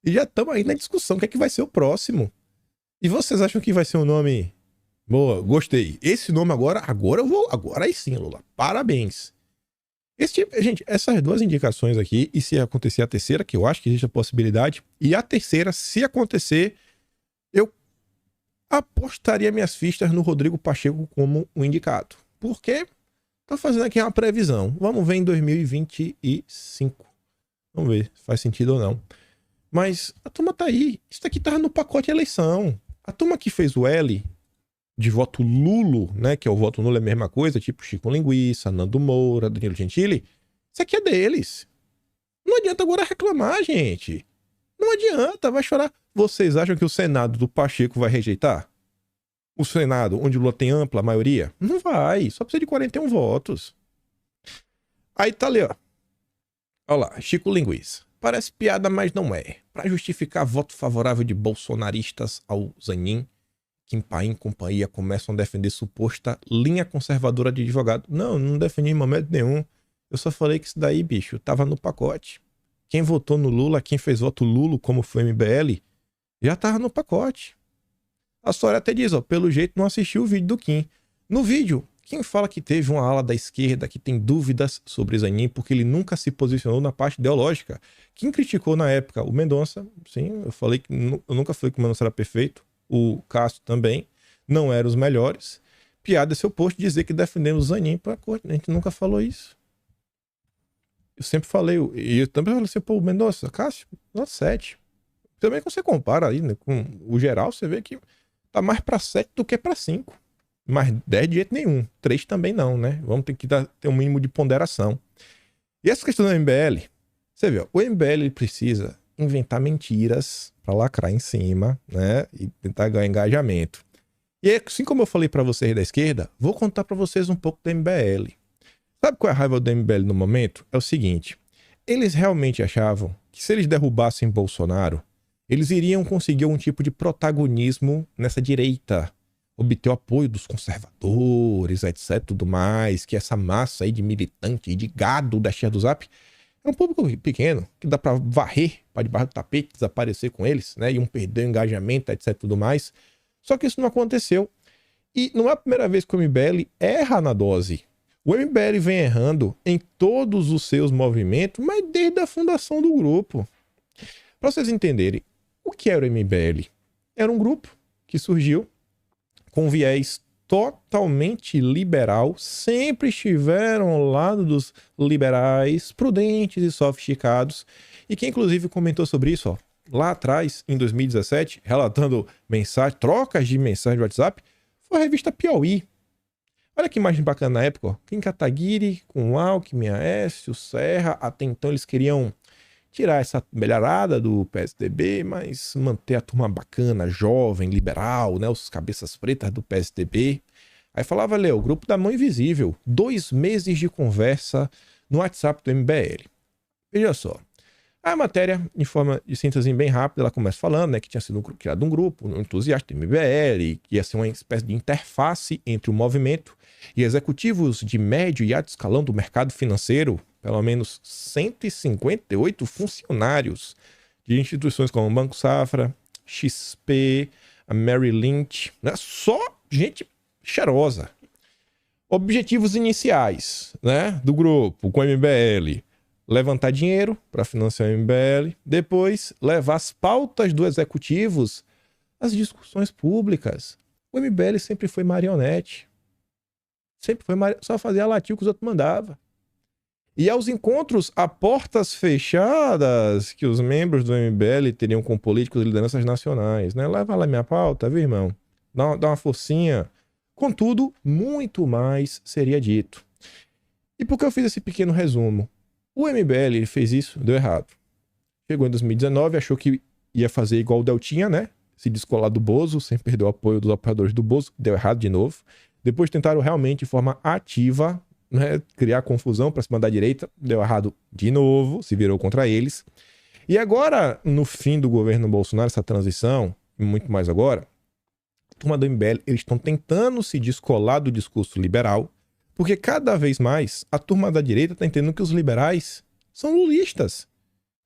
E já estamos aí na discussão. O que é que vai ser o próximo? E vocês acham que vai ser um nome... Boa, gostei. Esse nome agora eu vou... Agora aí sim, Lula. Parabéns. Gente, essas duas indicações aqui, e se acontecer a terceira, que eu acho que existe a possibilidade, e a terceira, se acontecer, eu apostaria minhas fichas no Rodrigo Pacheco como um indicado. Porque tô fazendo aqui uma previsão. Vamos ver em 2025. Vamos ver se faz sentido ou não. Mas a turma tá aí. Isso daqui tava no pacote eleição. A turma que fez o L de voto nulo, né? Que é o voto nulo é a mesma coisa, tipo Chico Linguiça, Nando Moura, Danilo Gentili. Isso aqui é deles. Não adianta agora reclamar, gente. Não adianta, vai chorar. Vocês acham que o Senado do Pacheco vai rejeitar? O Senado, onde o Lula tem ampla maioria? Não vai, só precisa de 41 votos. Aí tá ali, ó. Olha lá, Chico Linguiça. Parece piada, mas não é. Para justificar voto favorável de bolsonaristas ao Zanin, Kim Paim e companhia começam a defender suposta linha conservadora de advogado. Não defendi em momento nenhum. Eu só falei que isso daí, bicho, tava no pacote. Quem votou no Lula, quem fez voto Lulo, como foi o MBL, já tava no pacote. A história até diz, ó, pelo jeito não assistiu o vídeo do Kim. No vídeo, Kim fala que teve uma ala da esquerda que tem dúvidas sobre Zanin porque ele nunca se posicionou na parte ideológica. Kim criticou na época o Mendonça, sim, eu nunca falei que o Mendonça era perfeito. O Castro também, não eram os melhores. Piada é seu posto dizer que defendemos o Zanin para a corte. A gente nunca falou isso. Eu sempre falei, e eu também falei assim, pô, Mendonça, Castro, nota 7. Também quando você compara aí, né, com o geral, você vê que tá mais para 7 do que para 5. Mas 10 de jeito nenhum. 3 também não, né? Vamos ter que ter um mínimo de ponderação. E essa questão do MBL, você vê, ó, o MBL precisa inventar mentiras para lacrar em cima, né? E tentar ganhar engajamento. E aí, assim como eu falei para vocês da esquerda, vou contar para vocês um pouco do MBL. Sabe qual é a raiva do MBL no momento? É o seguinte, eles realmente achavam que se eles derrubassem Bolsonaro, eles iriam conseguir um tipo de protagonismo nessa direita, obter o apoio dos conservadores, etc, tudo mais, que essa massa aí de militante e de gado da Tia do Zap é um público pequeno, que dá para varrer para debaixo do tapete, desaparecer com eles, né? Iam perder o engajamento, etc, tudo mais. Só que isso não aconteceu. E não é a primeira vez que o MBL erra na dose. O MBL vem errando em todos os seus movimentos, mas desde a fundação do grupo. Para vocês entenderem, o que era o MBL? Era um grupo que surgiu com viés totalmente liberal, sempre estiveram ao lado dos liberais, prudentes e sofisticados, e que inclusive comentou sobre isso, ó, lá atrás, em 2017, relatando trocas de mensagens de WhatsApp, foi a revista Piauí. Olha que imagem bacana na época, ó. Kim Kataguiri com Alckmin, Aécio, Serra, até então eles queriam tirar essa melhorada do PSDB, mas manter a turma bacana, jovem, liberal, né? Os cabeças pretas do PSDB. Aí falava, o grupo da mão invisível. 2 meses de conversa no WhatsApp do MBL. Veja só. A matéria, em forma de síntese bem rápida, ela começa falando, né, que tinha sido criado um grupo, um entusiasta do MBL, que ia ser uma espécie de interface entre o movimento e executivos de médio e alto escalão do mercado financeiro, pelo menos 158 funcionários de instituições como o Banco Safra, XP, a Merrill Lynch, né? Só gente cheirosa. Objetivos iniciais, né, do grupo com o MBL: levantar dinheiro para financiar o MBL, depois levar as pautas dos executivos às discussões públicas. O MBL sempre foi marionete. Sempre foi só fazia latir o que os outros mandavam. E aos encontros a portas fechadas que os membros do MBL teriam com políticos e lideranças nacionais, né? Leva lá minha pauta, viu, irmão? Dá uma forcinha. Contudo, muito mais seria dito. E por que eu fiz esse pequeno resumo? O MBL ele fez isso, deu errado. Chegou em 2019, achou que ia fazer igual o Deltinha, né? Se descolar do Bozo, sem perder o apoio dos apoiadores do Bozo. Deu errado de novo. Depois tentaram realmente, de forma ativa, né, criar confusão para cima da direita. Deu errado de novo, se virou contra eles. E agora, no fim do governo Bolsonaro, essa transição, e muito mais agora, a turma do MBL, eles estão tentando se descolar do discurso liberal, porque cada vez mais a turma da direita está entendendo que os liberais são lulistas.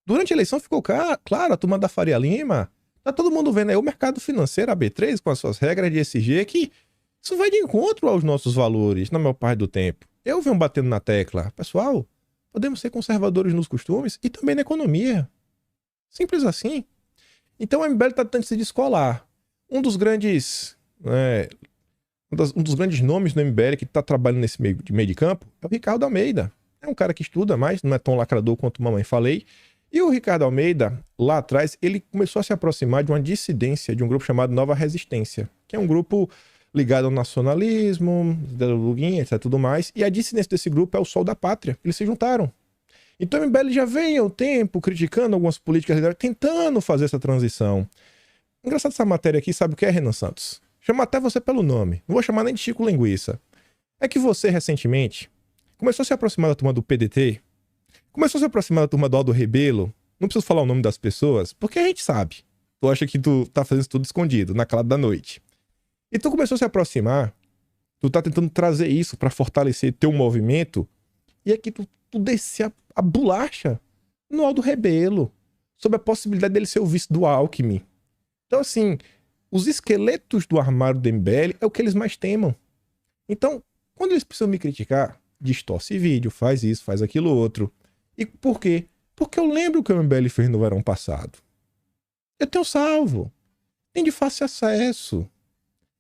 Durante a eleição ficou claro, a turma da Faria Lima, tá todo mundo vendo aí o mercado financeiro, a B3, com as suas regras de ESG, que isso vai de encontro aos nossos valores, na maior parte do tempo. Eu venho batendo na tecla, pessoal, podemos ser conservadores nos costumes e também na economia. Simples assim. Então o MBL está tentando se descolar. Um dos grandes nomes do MBL que está trabalhando nesse meio de campo é o Ricardo Almeida. É um cara que estuda mais, não é tão lacrador quanto mamãe falei. E o Ricardo Almeida, lá atrás, ele começou a se aproximar de uma dissidência de um grupo chamado Nova Resistência, que é um grupo ligado ao nacionalismo, Luguinha, etc, tudo mais. E a dissidência desse grupo é o Sol da Pátria. Eles se juntaram. Então o MBL já vem há um tempo criticando algumas políticas, tentando fazer essa transição. Engraçado essa matéria aqui, sabe o que é, Renan Santos? Chama até você pelo nome. Não vou chamar nem de Chico Linguiça. É que você, recentemente, começou a se aproximar da turma do PDT, começou a se aproximar da turma do Aldo Rebelo. Não preciso falar o nome das pessoas, porque a gente sabe. Tu acha que tu tá fazendo isso tudo escondido, na calada da noite. E tu começou a se aproximar, tu tá tentando trazer isso pra fortalecer teu movimento, e aqui tu desce a bolacha no Aldo Rebelo, sobre a possibilidade dele ser o vice do Alckmin. Então, assim, os esqueletos do armário do MBL é o que eles mais temam. Então, quando eles precisam me criticar, distorce vídeo, faz isso, faz aquilo outro. E por quê? Porque eu lembro o que o MBL fez no verão passado. Eu tenho salvo. Tem de fácil acesso.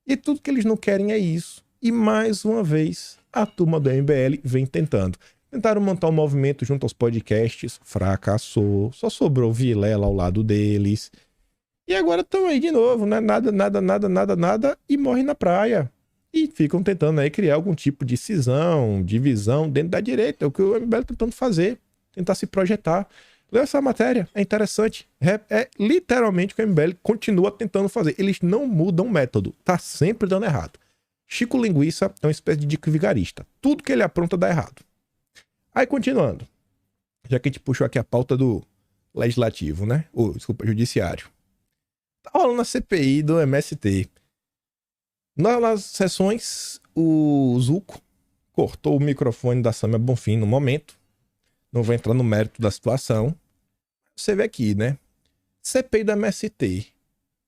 E tudo que eles não querem é isso. E mais uma vez, a turma do MBL vem tentando. Tentaram montar um movimento junto aos podcasts, fracassou. Só sobrou Vilela ao lado deles. E agora estão aí de novo, né? Nada, e morrem na praia. E ficam tentando aí criar algum tipo de cisão, divisão dentro da direita. É o que o MBL está tentando fazer. Tentar se projetar. Lê essa matéria, é interessante. É literalmente o que o MBL continua tentando fazer. Eles não mudam o método. Tá sempre dando errado. Chico Linguiça é uma espécie de dico vigarista. Tudo que ele apronta dá errado. Aí, continuando. Já que a gente puxou aqui a pauta do legislativo, né? Desculpa, judiciário. Tá rolando a CPI do MST. Nas sessões, o Zuco cortou o microfone da Sâmia Bonfim no momento. Não vou entrar no mérito da situação. Você vê aqui, né? CPI do MST.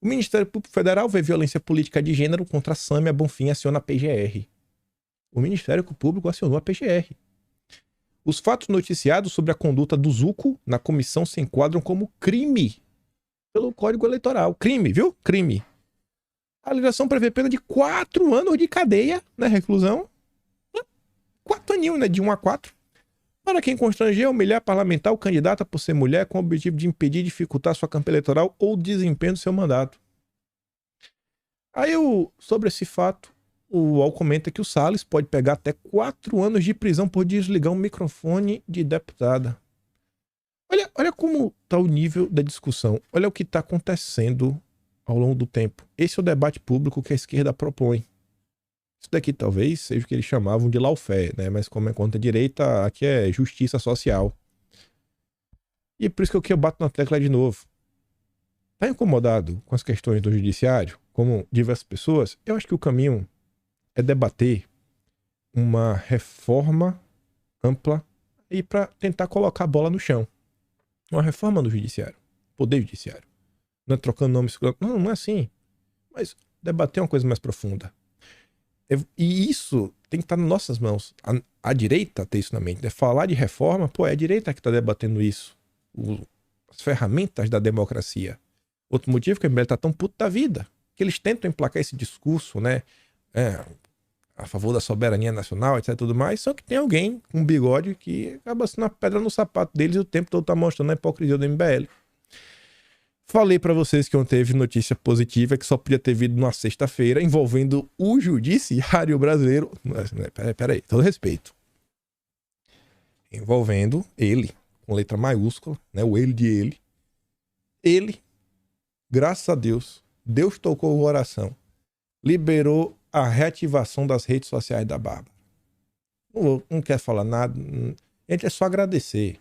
O Ministério Público Federal vê violência política de gênero contra a Sâmia Bonfim e aciona a PGR. O Ministério Público acionou a PGR. Os fatos noticiados sobre a conduta do Zuco na comissão se enquadram como crime pelo Código Eleitoral. Crime, viu? Crime. A legislação prevê pena de 4 anos de cadeia, né? Reclusão. 4 aninhos, né? De 1 a 4. Para quem constranger, humilhar parlamentar ou candidata por ser mulher com o objetivo de impedir e dificultar sua campanha eleitoral ou desempenho do seu mandato. Aí, sobre esse fato, o UOL comenta que o Salles pode pegar até 4 anos de prisão por desligar um microfone de deputada. Olha como está o nível da discussão. Olha o que está acontecendo ao longo do tempo. Esse é o debate público que a esquerda propõe. Isso daqui talvez seja o que eles chamavam de lawfare, né? Mas como é contra a direita, aqui é justiça social. E é por isso que eu bato na tecla de novo. Tá incomodado com as questões do judiciário, como diversas pessoas? Eu acho que o caminho é debater uma reforma ampla e para tentar colocar a bola no chão. Uma reforma do judiciário, poder judiciário. Não é trocando nomes, não é assim. Mas debater uma coisa mais profunda. E isso tem que estar nas nossas mãos. A direita tem isso na mente, né? Falar de reforma, é a direita que está debatendo isso. As ferramentas da democracia. Outro motivo que a MBL está tão puto da vida, que eles tentam emplacar esse discurso, né? A favor da soberania nacional, etc, tudo mais, só que tem alguém com um bigode que acaba sendo uma pedra no sapato deles e o tempo todo tá mostrando a hipocrisia do MBL. Falei pra vocês que ontem teve notícia positiva que só podia ter vindo numa sexta-feira envolvendo o judiciário brasileiro. Peraí, todo respeito. Envolvendo ele, com letra maiúscula, né? O ele de ele. ele, graças a Deus, Deus tocou o coração, liberou a reativação das redes sociais da Bárbara. Não quer falar nada, a gente é só agradecer.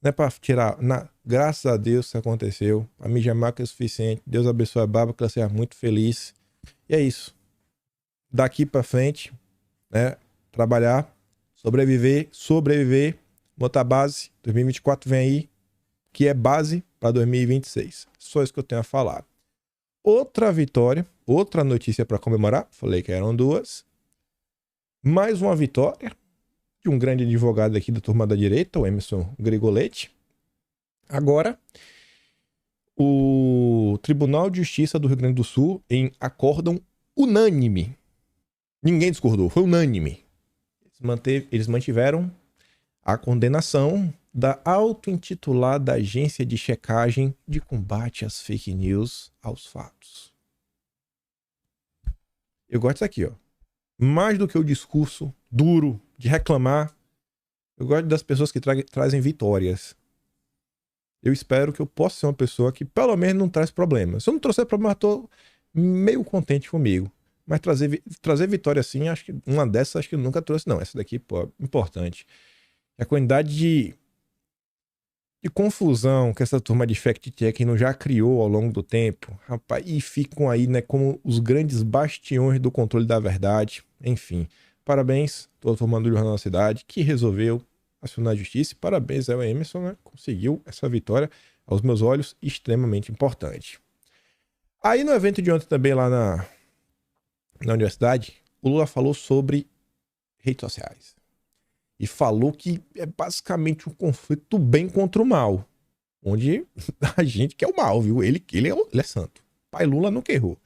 Não é pra tirar, graças a Deus isso aconteceu, a mim já é mais que o suficiente. Deus abençoe a Bárbara, que ela seja muito feliz. E é isso. Daqui pra frente, né, trabalhar, sobreviver, botar base, 2024 vem aí, que é base para 2026. Só isso que eu tenho a falar. Outra vitória, outra notícia para comemorar, falei que eram duas. Mais uma vitória de um grande advogado aqui da turma da direita, o Emerson Grigoletti. Agora, o Tribunal de Justiça do Rio Grande do Sul, em acórdão unânime, ninguém discordou, foi unânime. Eles mantiveram a condenação da auto-intitulada Agência de Checagem de Combate às Fake News aos Fatos. Eu gosto disso aqui, ó. Mais do que o discurso duro de reclamar, eu gosto das pessoas que trazem vitórias. Eu espero que eu possa ser uma pessoa que pelo menos não traz problemas. Se eu não trouxer problema, eu tô meio contente comigo. Mas trazer vitória assim, acho que uma dessas acho que eu nunca trouxe, não. Essa daqui, pô, é importante. A quantidade de confusão que essa turma de fact-checking já criou ao longo do tempo, rapaz, e ficam aí, né, como os grandes bastiões do controle da verdade. Enfim, parabéns, toda a turma do Jornal da Cidade, que resolveu acionar a justiça. E parabéns ao Emerson, né, conseguiu essa vitória, aos meus olhos, extremamente importante. Aí no evento de ontem também lá na universidade, o Lula falou sobre redes sociais. E falou que é basicamente um conflito do bem contra o mal. Onde a gente quer o mal, viu? Ele é santo. Pai Lula nunca errou.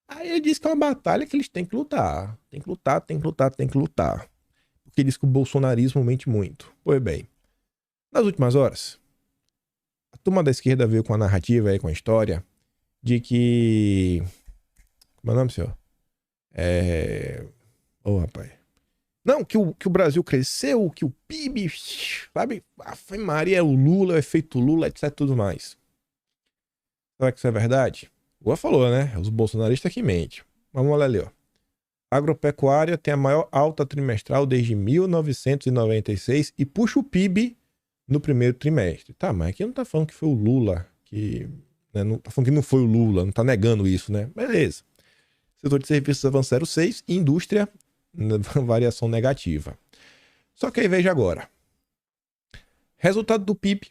Aí ele disse que é uma batalha que eles têm que lutar. Tem que lutar. Porque diz que o bolsonarismo mente muito. Pois bem, nas últimas horas, a turma da esquerda veio com a narrativa aí, com a história, de que... Como é o nome, senhor? Rapaz. Não, que o Brasil cresceu, que o PIB, sabe? A Maria é o Lula, o efeito Lula, etc, tudo mais. Será que isso é verdade? O Lula falou, né? Os bolsonaristas que mentem. Vamos olhar ali, ó. A agropecuária tem a maior alta trimestral desde 1996 e puxa o PIB no primeiro trimestre. Tá, mas aqui não tá falando que foi o Lula, que... Né, não tá falando que não foi o Lula, não tá negando isso, né? Beleza. Setor de serviços avançou 0,6 e indústria... variação negativa. Só que aí veja agora. Resultado do PIB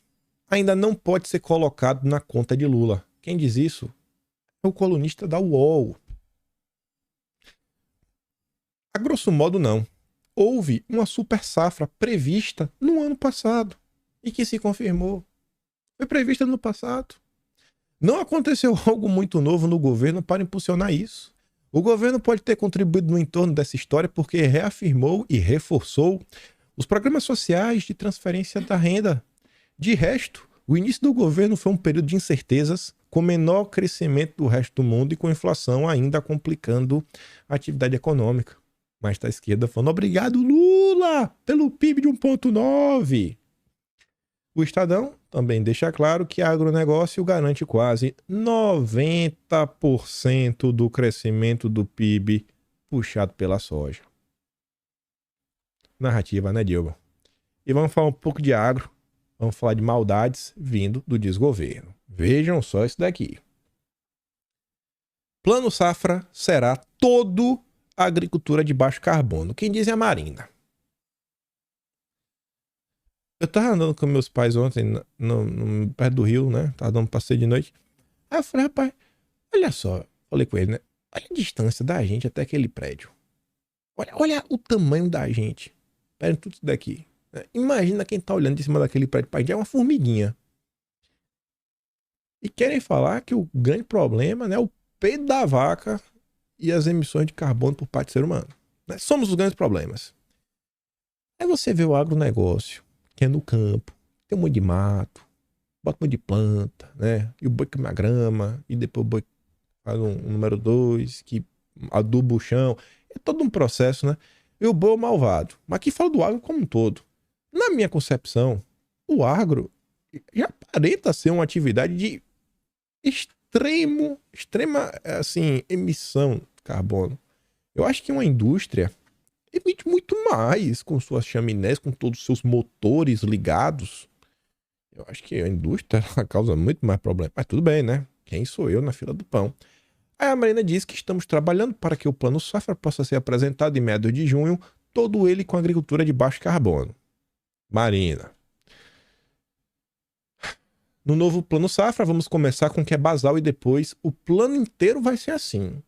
ainda não pode ser colocado na conta de Lula. Quem diz isso é o colunista da UOL. A grosso modo não. Houve uma super safra prevista no ano passado e que se confirmou. Foi prevista no passado. Não aconteceu algo muito novo no governo para impulsionar isso. O governo pode ter contribuído no entorno dessa história porque reafirmou e reforçou os programas sociais de transferência da renda. De resto, o início do governo foi um período de incertezas, com menor crescimento do resto do mundo e com inflação ainda complicando a atividade econômica. Mas tá a esquerda falando, obrigado Lula, pelo PIB de 1,9. O Estadão também deixa claro que agronegócio garante quase 90% do crescimento do PIB puxado pela soja. Narrativa, né, Dilma? E vamos falar um pouco de agro, vamos falar de maldades vindo do desgoverno. Vejam só isso daqui. Plano Safra será todo agricultura de baixo carbono. Quem diz é a Marina. Eu tava andando com meus pais ontem perto do rio, né? Tava dando um passeio de noite. Aí eu falei, rapaz, olha só. Falei com ele, né? Olha a distância da gente até aquele prédio. Olha o tamanho da gente. Pera tudo isso daqui. Imagina quem tá olhando de cima daquele prédio. Pai, já é uma formiguinha. E querem falar que o grande problema, né, é o peito da vaca e as emissões de carbono por parte do ser humano. Né? Somos os grandes problemas. Aí você vê o agronegócio, que é no campo, tem um monte de mato, bota um monte de planta, né? E o boi come a grama, e depois o boi faz um número 2, que aduba o chão. É todo um processo, né? E o boi é o malvado. Mas aqui fala do agro como um todo. Na minha concepção, o agro já aparenta ser uma atividade de extrema, assim, emissão de carbono. Eu acho que uma indústria emite muito mais com suas chaminés, com todos os seus motores ligados. Eu acho que a indústria causa muito mais problema. Mas tudo bem, né? Quem sou eu na fila do pão? Aí a Marina diz que estamos trabalhando para que o Plano Safra possa ser apresentado em meados de junho, todo ele com agricultura de baixo carbono. Marina. No novo Plano Safra, vamos começar com o que é basal e depois o plano inteiro vai ser assim.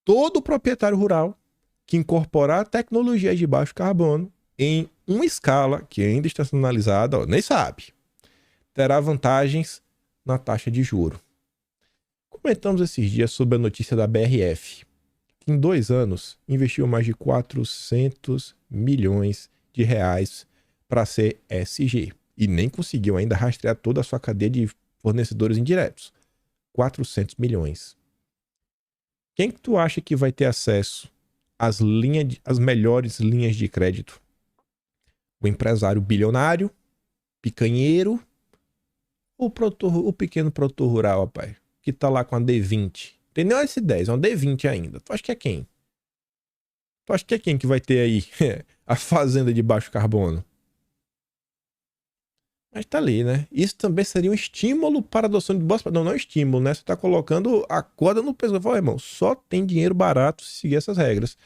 Todo proprietário rural que incorporar tecnologias de baixo carbono em uma escala que ainda está sendo analisada, nem sabe, terá vantagens na taxa de juro. Comentamos esses dias sobre a notícia da BRF, que em 2 anos investiu mais de 400 milhões de reais para ser ESG e nem conseguiu ainda rastrear toda a sua cadeia de fornecedores indiretos. 400 milhões. Quem que tu acha que vai ter acesso às melhores linhas de crédito? O empresário bilionário, picanheiro ou o pequeno produtor rural, rapaz? Que tá lá com a D20. Tem nem uma S10, é uma D20 ainda. Tu acha que é quem? Tu acha que é quem que vai ter aí a fazenda de baixo carbono? Mas tá ali, né? Isso também seria um estímulo para a adoção de boas... Não é um estímulo, né? Você tá colocando a corda no pescoço. Fala, irmão, só tem dinheiro barato se seguir essas regras.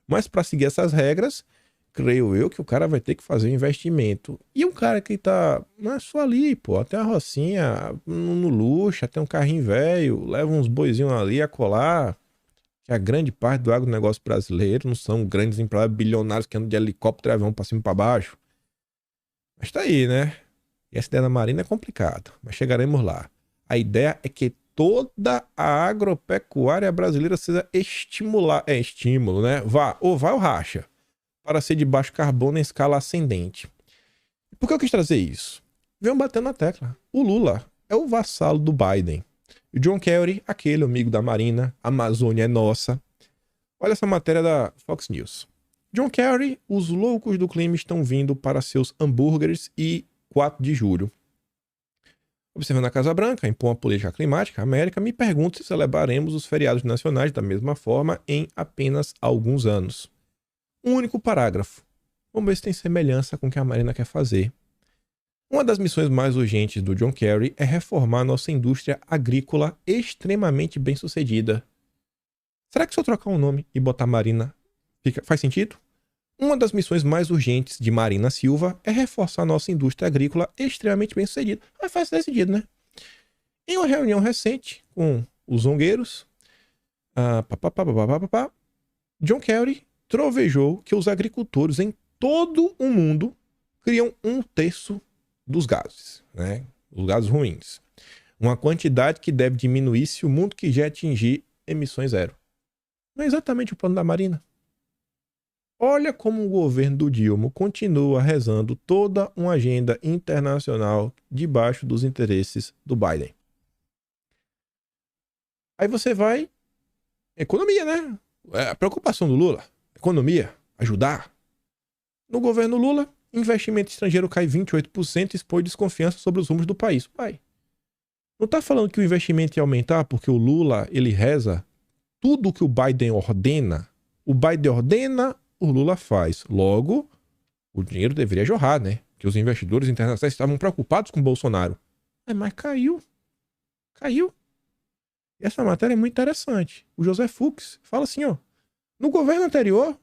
Mas para seguir essas regras, creio eu que o cara vai ter que fazer um investimento. E um cara que tá... Não é só ali, pô. Até a rocinha, no luxo, até um carrinho velho, leva uns boizinhos ali a colar. Que a grande parte do agronegócio brasileiro não são grandes empresários bilionários que andam de helicóptero e avião pra cima e pra baixo. Mas tá aí, né? E essa ideia da Marina é complicada, mas chegaremos lá. A ideia é que toda a agropecuária brasileira seja estímulo, né? Vai ou racha, para ser de baixo carbono em escala ascendente. Por que eu quis trazer isso? Venham batendo na tecla. O Lula é o vassalo do Biden. E o John Kerry, aquele amigo da Marina, a Amazônia é nossa. Olha essa matéria da Fox News. John Kerry, os loucos do clima estão vindo para seus hambúrgueres e 4 de julho. Observando a Casa Branca, impõe a política climática, a América, me pergunto se celebraremos os feriados nacionais da mesma forma em apenas alguns anos. Um único parágrafo. Vamos ver se tem semelhança com o que a Marina quer fazer. Uma das missões mais urgentes do John Kerry é reformar nossa indústria agrícola extremamente bem-sucedida. Será que se eu trocar um nome e botar Marina, faz sentido? Uma das missões mais urgentes de Marina Silva é reforçar nossa indústria agrícola extremamente bem-sucedida. Faz sentido, né? Em uma reunião recente com os zongueiros, John Kerry trovejou que os agricultores em todo o mundo criam 1/3 dos gases, né? Os gases ruins. Uma quantidade que deve diminuir se o mundo quiser atingir emissões zero. Não é exatamente o plano da Marina? Olha como o governo do Dilma continua rezando toda uma agenda internacional debaixo dos interesses do Biden. Aí você vai... Economia, né? A preocupação do Lula. Economia. Ajudar. No governo Lula, investimento estrangeiro cai 28% e expõe desconfiança sobre os rumos do país. Pai, não tá falando que o investimento ia aumentar porque o Lula, ele reza tudo que o Biden ordena. O Biden ordena... o Lula faz. Logo, o dinheiro deveria jorrar, né? Que os investidores internacionais estavam preocupados com o Bolsonaro. Mas caiu. Caiu. E essa matéria é muito interessante. O José Fux fala assim, ó. No governo anterior,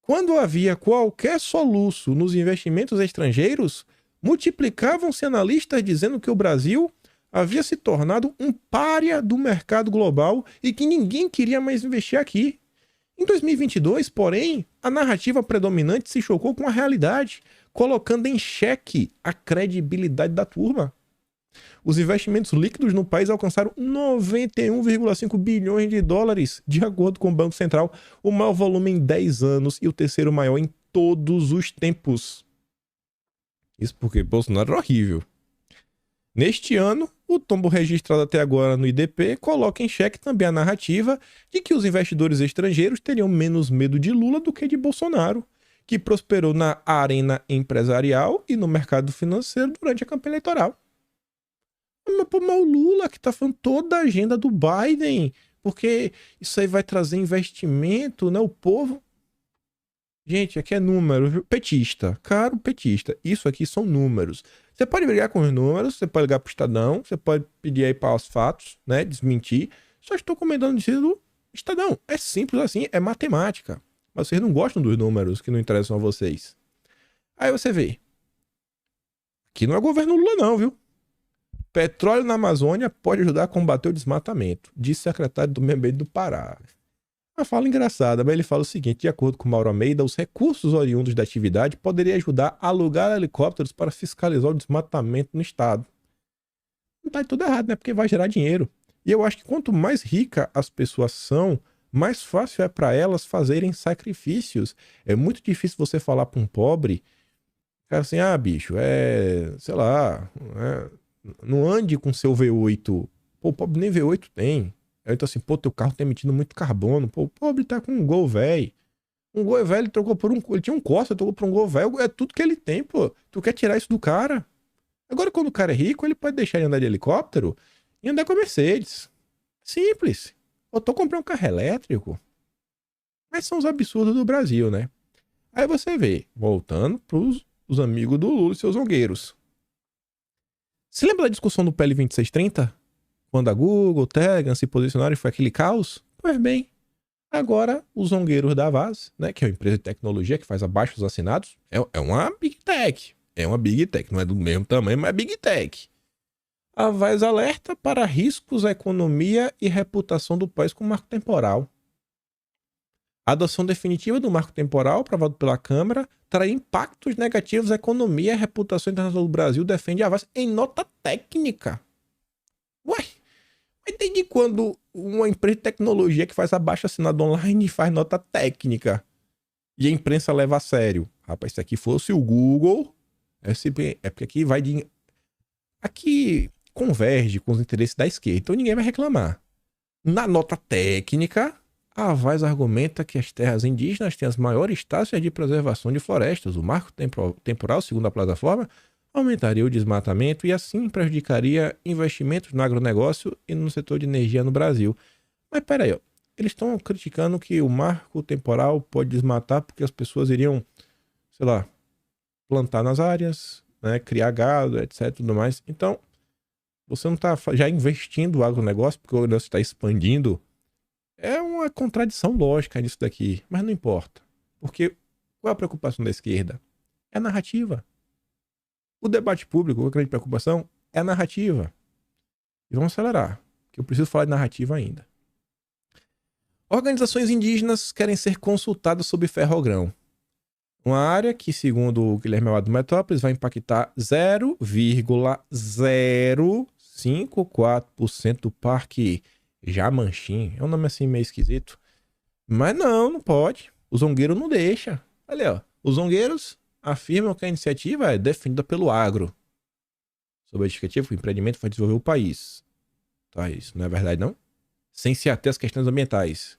quando havia qualquer soluço nos investimentos estrangeiros, multiplicavam-se analistas dizendo que o Brasil havia se tornado um pária do mercado global e que ninguém queria mais investir aqui. Em 2022, porém, a narrativa predominante se chocou com a realidade, colocando em xeque a credibilidade da turma. Os investimentos líquidos no país alcançaram 91,5 bilhões de dólares, de acordo com o Banco Central, o maior volume em 10 anos e o terceiro maior em todos os tempos. Isso porque Bolsonaro era horrível. Neste ano, o tombo registrado até agora no IDP coloca em xeque também a narrativa de que os investidores estrangeiros teriam menos medo de Lula do que de Bolsonaro, que prosperou na arena empresarial e no mercado financeiro durante a campanha eleitoral. Mas o Lula que tá falando toda a agenda do Biden, porque isso aí vai trazer investimento, né? O povo... Gente, aqui é número, viu? Petista, caro petista, isso aqui são números. Você pode brigar com os números, você pode ligar pro Estadão, você pode pedir aí para os fatos, né? Desmentir. Só estou comentando isso do Estadão. É simples assim, é matemática. Mas vocês não gostam dos números que não interessam a vocês. Aí você vê. Aqui não é governo Lula não, viu? Petróleo na Amazônia pode ajudar a combater o desmatamento, disse o secretário do Meio Ambiente do Pará. Uma fala engraçada, mas ele fala o seguinte: de acordo com Mauro Almeida, os recursos oriundos da atividade poderiam ajudar a alugar helicópteros para fiscalizar o desmatamento no estado. Não tá tudo errado, né? Porque vai gerar dinheiro. E eu acho que quanto mais rica as pessoas são, mais fácil é para elas fazerem sacrifícios. É muito difícil você falar para um pobre, cara, assim, bicho, sei lá, não ande com seu V8. Pô, o pobre nem V8 tem. Então assim, pô, teu carro tá emitindo muito carbono. Pô, o pobre tá com um Gol velho. Um Gol velho, ele trocou por um... Ele tinha um Corsa, trocou por um Gol velho. É tudo que ele tem, pô. Tu quer tirar isso do cara? Agora, quando o cara é rico, ele pode deixar de andar de helicóptero e andar com a Mercedes. Simples. Eu tô comprando um carro elétrico. Mas são os absurdos do Brasil, né? Aí você vê, voltando pros os amigos do Lula e seus zongueiros. Se lembra da discussão do PL 2630? Quando a Google, Telegram se posicionaram e foi aquele caos? Pois bem, agora os zongueiros da Vaz, né, que é uma empresa de tecnologia que faz abaixo assinados, é uma Big Tech. É uma Big Tech, não é do mesmo tamanho, mas é Big Tech. A Vaz alerta para riscos à economia e reputação do país com marco temporal. A adoção definitiva do marco temporal, aprovado pela Câmara, trará impactos negativos à economia e à reputação internacional do Brasil, defende a Vaz em nota técnica. Ué, mas desde quando uma empresa de tecnologia que faz abaixo-assinado online faz nota técnica e a imprensa leva a sério? Rapaz, se aqui fosse o Google, é porque aqui vai de... Aqui converge com os interesses da esquerda, então ninguém vai reclamar. Na nota técnica, a Vaz argumenta que as terras indígenas têm as maiores taxas de preservação de florestas. O marco temporal, segundo a plataforma, aumentaria o desmatamento e assim prejudicaria investimentos no agronegócio e no setor de energia no Brasil. Mas peraí, ó, eles estão criticando que o marco temporal pode desmatar porque as pessoas iriam, sei lá, plantar nas áreas, né, criar gado, etc, tudo mais. Então, você não está já investindo no agronegócio porque o negócio está expandindo. É uma contradição lógica nisso daqui, mas não importa. Porque qual é a preocupação da esquerda? É a narrativa. O debate público, a grande preocupação é a narrativa. E vamos acelerar, que eu preciso falar de narrativa ainda. Organizações indígenas querem ser consultadas sobre ferrogrão. Uma área que, segundo o Guilherme Amado do Metrópolis, vai impactar 0,054% do Parque Jamanchim. É um nome assim meio esquisito. Mas não pode. O zongueiro não deixa. Olha, ó. Os zongueiros afirmam que a iniciativa é defendida pelo agro. Sob a justificativa que o empreendimento vai desenvolver o país. Tá, isso não é verdade, não? Sem se ater às questões ambientais.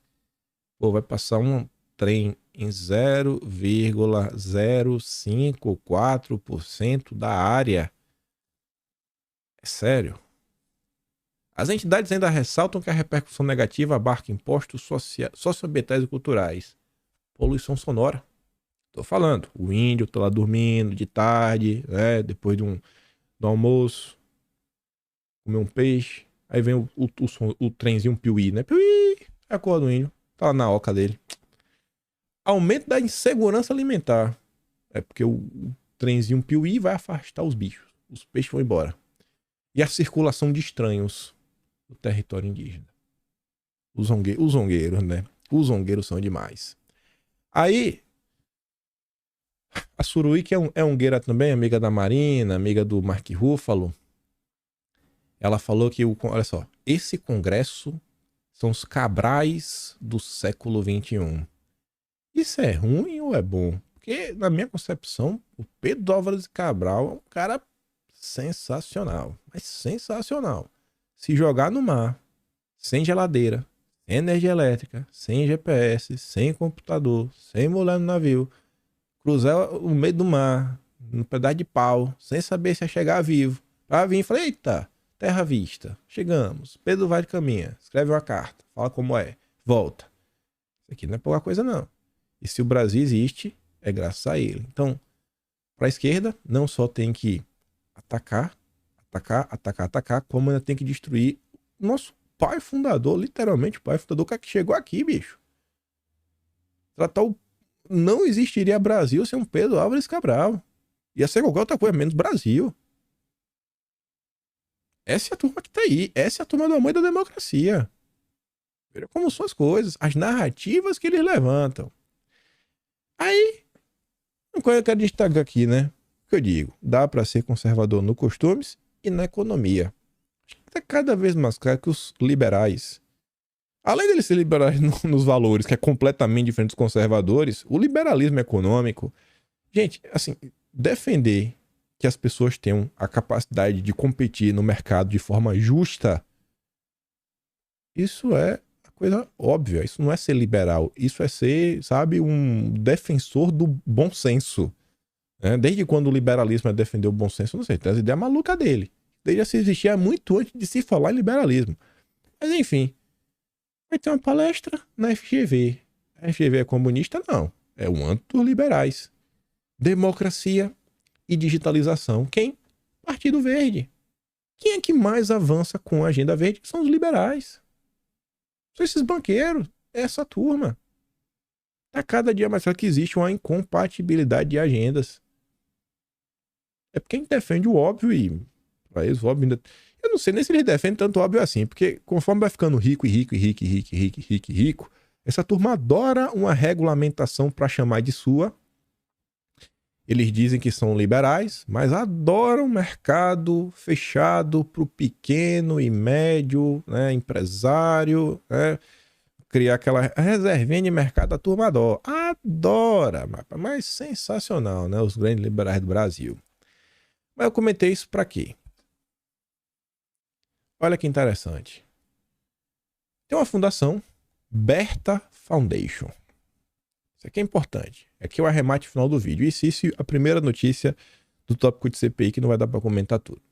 Pô, vai passar um trem em 0,054% da área. É sério? As entidades ainda ressaltam que a repercussão negativa abarca impostos socioambientais e culturais. Poluição sonora. Tô falando, o índio tá lá dormindo de tarde, né? Depois do almoço, comer um peixe. Aí vem o trenzinho piuí, né? Piuí! É a cor do índio. Tá lá na oca dele. Aumento da insegurança alimentar. É porque o trenzinho piuí vai afastar os bichos. Os peixes vão embora. E a circulação de estranhos no território indígena. Os zongueiros, né? Os zongueiros são demais. Aí, a Suruí, que é ongueira também, amiga da Marina, amiga do Mark Ruffalo, ela falou que, olha só, esse congresso são os Cabrais do século XXI. Isso é ruim ou é bom? Porque, na minha concepção, o Pedro Álvares Cabral é um cara sensacional. Mas sensacional. Se jogar no mar, sem geladeira, sem energia elétrica, sem GPS, sem computador, sem mulher no navio, cruzar o meio do mar, num pedaço de pau, sem saber se ia chegar vivo, pra vir e falar, eita, terra vista, chegamos, Pedro vai de caminha, escreve uma carta, fala como é, volta. Isso aqui não é pouca coisa não. E se o Brasil existe, é graças a ele. Então, para a esquerda, não só tem que atacar, como ainda tem que destruir o nosso pai fundador, literalmente o pai fundador, que chegou aqui, bicho. Não existiria Brasil sem um Pedro Álvares Cabral. Ia ser qualquer outra coisa, menos Brasil. Essa é a turma que tá aí. Essa é a turma do amor e da democracia. Veja como são as coisas, as narrativas que eles levantam. Aí, uma coisa que eu quero destacar aqui, né? O que eu digo, dá para ser conservador no costumes e na economia. Acho que tá cada vez mais claro que os liberais, além deles ser liberais nos valores, que é completamente diferente dos conservadores, o liberalismo econômico, gente, assim, defender que as pessoas tenham a capacidade de competir no mercado de forma justa, isso é coisa óbvia. Isso não é ser liberal. Isso é ser, sabe, um defensor do bom senso. Desde quando o liberalismo é defender o bom senso, não sei, tem as ideias malucas dele. Desde se existia muito antes de se falar em liberalismo. Mas enfim, vai ter uma palestra na FGV. A FGV é comunista? Não. É um antiliberais. Democracia e digitalização. Quem? Partido Verde. Quem é que mais avança com a agenda verde? São os liberais. São esses banqueiros. É essa turma. Tá cada dia mais claro que existe uma incompatibilidade de agendas. É porque quem defende o óbvio e... Pra eles, o óbvio ainda... Eu não sei nem se eles defendem tanto óbvio assim, porque conforme vai ficando rico, essa turma adora uma regulamentação para chamar de sua. Eles dizem que são liberais, mas adoram mercado fechado para o pequeno e médio, né, empresário, né, criar aquela reservinha de mercado, a turma adora, mas sensacional, né, os grandes liberais do Brasil. Mas eu comentei isso para quê? Olha que interessante. Tem uma fundação, Berta Foundation. Isso aqui é importante. Aqui é o arremate final do vídeo. Isso é a primeira notícia do tópico de CPI que não vai dar para comentar tudo.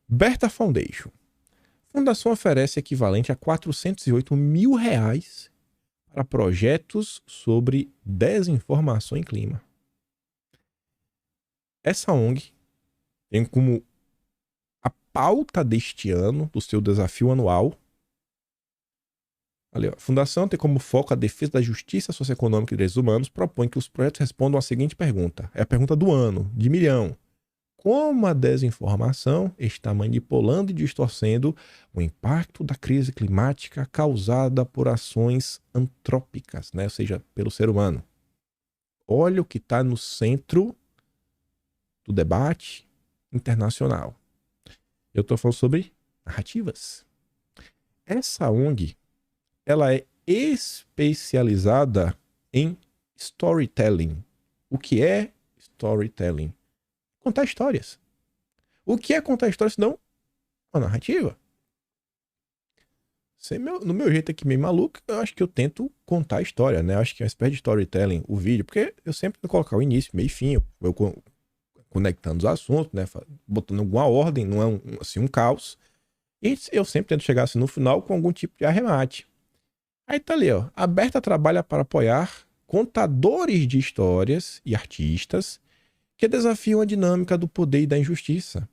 Berta Foundation. A fundação oferece equivalente a R$408 mil para projetos sobre desinformação em clima. Essa ONG tem como a pauta deste ano, do seu desafio anual, a fundação tem como foco a defesa da justiça socioeconômica e direitos humanos, propõe que os projetos respondam à seguinte pergunta. É a pergunta do ano, de milhão. Como a desinformação está manipulando e distorcendo o impacto da crise climática causada por ações antrópicas, né? Ou seja, pelo ser humano. Olha o que está no centro do debate internacional. Eu estou falando sobre narrativas. Essa ONG, ela é especializada em storytelling. O que é storytelling? Contar histórias. O que é contar histórias, senão uma narrativa? No meu jeito aqui meio maluco, eu acho que eu tento contar a história, né? Eu acho que é uma espécie de storytelling, o vídeo, porque eu sempre vou colocar o início, meio e fim, eu conectando os assuntos, né? Botando alguma ordem, não é um caos. E eu sempre tento chegar assim no final com algum tipo de arremate. Aí tá ali, ó. A Berta trabalha para apoiar contadores de histórias e artistas que desafiam a dinâmica do poder e da injustiça.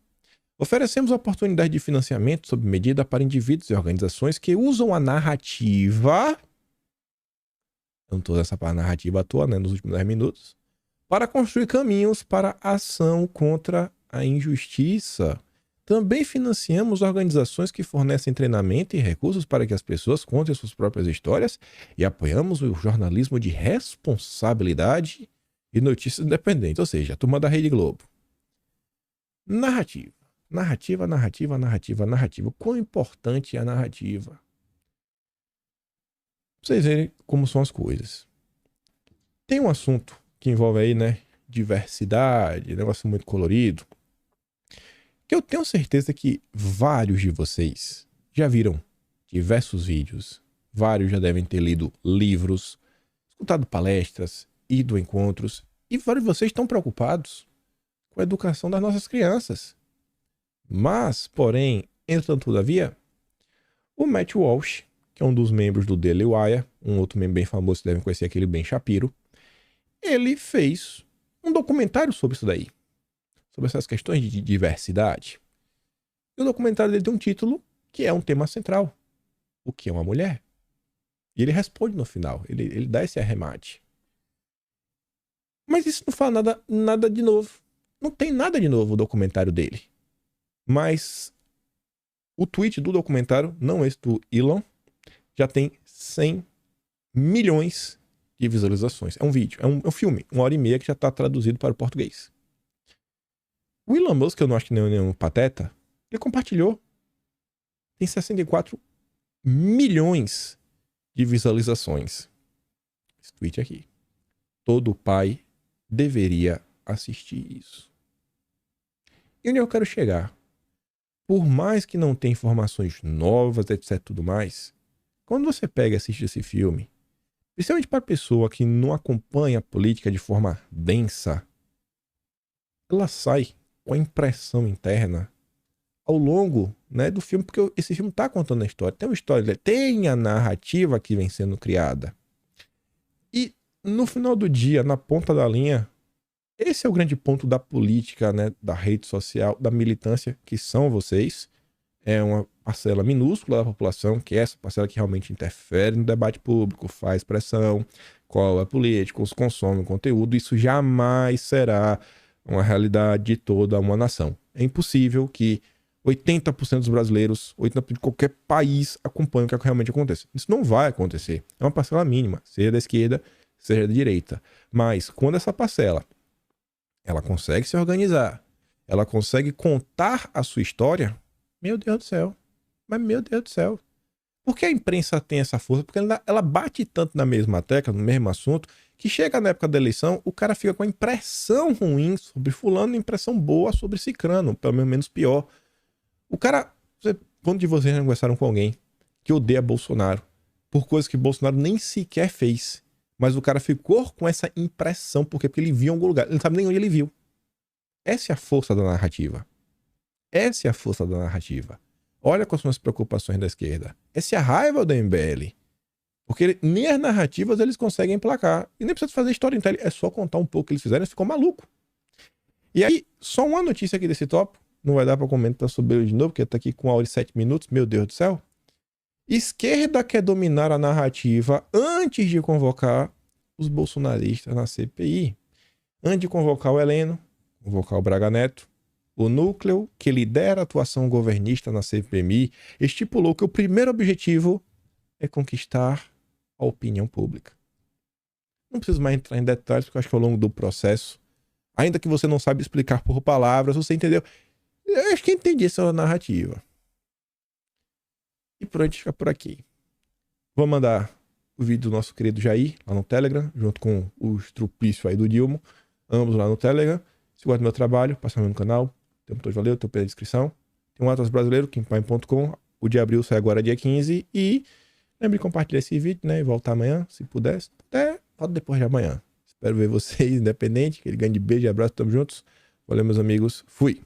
Oferecemos oportunidade de financiamento sob medida para indivíduos e organizações que usam a narrativa... Eu não estou nessa narrativa à toa, né, nos últimos 10 minutos. Para construir caminhos para a ação contra a injustiça. Também financiamos organizações que fornecem treinamento e recursos para que as pessoas contem suas próprias histórias e apoiamos o jornalismo de responsabilidade e notícias independentes, ou seja, a turma da Rede Globo. Narrativa. Narrativa. Quão importante é a narrativa? Pra vocês verem como são as coisas. Tem um assunto que envolve aí, né, diversidade, negócio muito colorido, que eu tenho certeza que vários de vocês já viram diversos vídeos, vários já devem ter lido livros, escutado palestras, ido a encontros, e vários de vocês estão preocupados com a educação das nossas crianças. Mas, porém, Entretanto, todavia, o Matt Walsh, que é um dos membros do Daily Wire, um outro membro bem famoso, vocês devem conhecer, aquele Ben Shapiro, ele fez um documentário sobre isso daí, sobre essas questões de diversidade. E o documentário dele tem um título que é um tema central: o que é uma mulher? E ele responde no final, ele dá esse arremate. Mas isso não fala nada de novo. Não tem nada de novo o documentário dele. Mas o tweet do documentário, não esse do Elon, já tem 100 milhões de visualizações. É um vídeo, é um filme, 1h30 que já está traduzido para o português. O Elon Musk, que eu não acho que nenhum pateta, ele compartilhou. Tem 64 milhões de visualizações. Esse tweet aqui. Todo pai deveria assistir isso. E onde eu quero chegar? Por mais que não tenha informações novas, etc, tudo mais, quando você pega e assiste esse filme, principalmente para a pessoa que não acompanha a política de forma densa, ela sai com a impressão interna ao longo, né, do filme, porque esse filme está contando a história. Tem uma história, tem a narrativa que vem sendo criada. E no final do dia, na ponta da linha, esse é o grande ponto da política, né, da rede social, da militância, que são vocês. É uma parcela minúscula da população, que é essa parcela que realmente interfere no debate público, faz pressão, cola políticos, consome conteúdo. Isso jamais será uma realidade de toda uma nação. É impossível que 80% dos brasileiros, 80% de qualquer país acompanhem o que realmente acontece. Isso não vai acontecer. É uma parcela mínima, seja da esquerda, seja da direita. Mas quando essa parcela ela consegue se organizar, ela consegue contar a sua história, meu Deus do céu. Mas meu Deus do céu. Por que a imprensa tem essa força? Porque ela bate tanto na mesma tecla, no mesmo assunto, que chega na época da eleição, o cara fica com a impressão ruim sobre fulano e impressão boa sobre cicrano, pelo menos pior. O cara, quantos de vocês já conversaram com alguém que odeia Bolsonaro por coisas que Bolsonaro nem sequer fez? Mas o cara ficou com essa impressão, porque ele viu em algum lugar. Ele não sabe nem onde ele viu. Essa é a força da narrativa. Essa é a força da narrativa. Olha quais são as preocupações da esquerda. Essa é a raiva do MBL. Porque nem as narrativas eles conseguem emplacar. E nem precisa fazer história inteira. É só contar um pouco o que eles fizeram e ficou maluco. E aí, só uma notícia aqui desse tópico. Não vai dar para comentar sobre ele de novo, porque tá aqui com 1h e 7 minutos. Meu Deus do céu. Esquerda quer dominar a narrativa antes de convocar os bolsonaristas na CPI. Antes de convocar o Heleno, convocar o Braga Neto, o núcleo que lidera a atuação governista na CPMI estipulou que o primeiro objetivo é conquistar a opinião pública. Não preciso mais entrar em detalhes, porque eu acho que ao longo do processo, ainda que você não saiba explicar por palavras, você entendeu. Eu acho que entendi essa narrativa. E por hoje fica por aqui. Vou mandar o vídeo do nosso querido Jair lá no Telegram, junto com o estrupício aí do Dilma, ambos lá no Telegram. Se gosta do meu trabalho, passa no meu canal. O tempo todo valeu, teu pela descrição. Tem um Atlas Brasileiro, kimpime.com. O de abril sai agora dia 15. E lembre de compartilhar esse vídeo, né? E voltar amanhã, se puder. Se puder, volta depois de amanhã. Espero ver vocês, independente. Aquele grande beijo e abraço, tamo juntos. Valeu, meus amigos. Fui.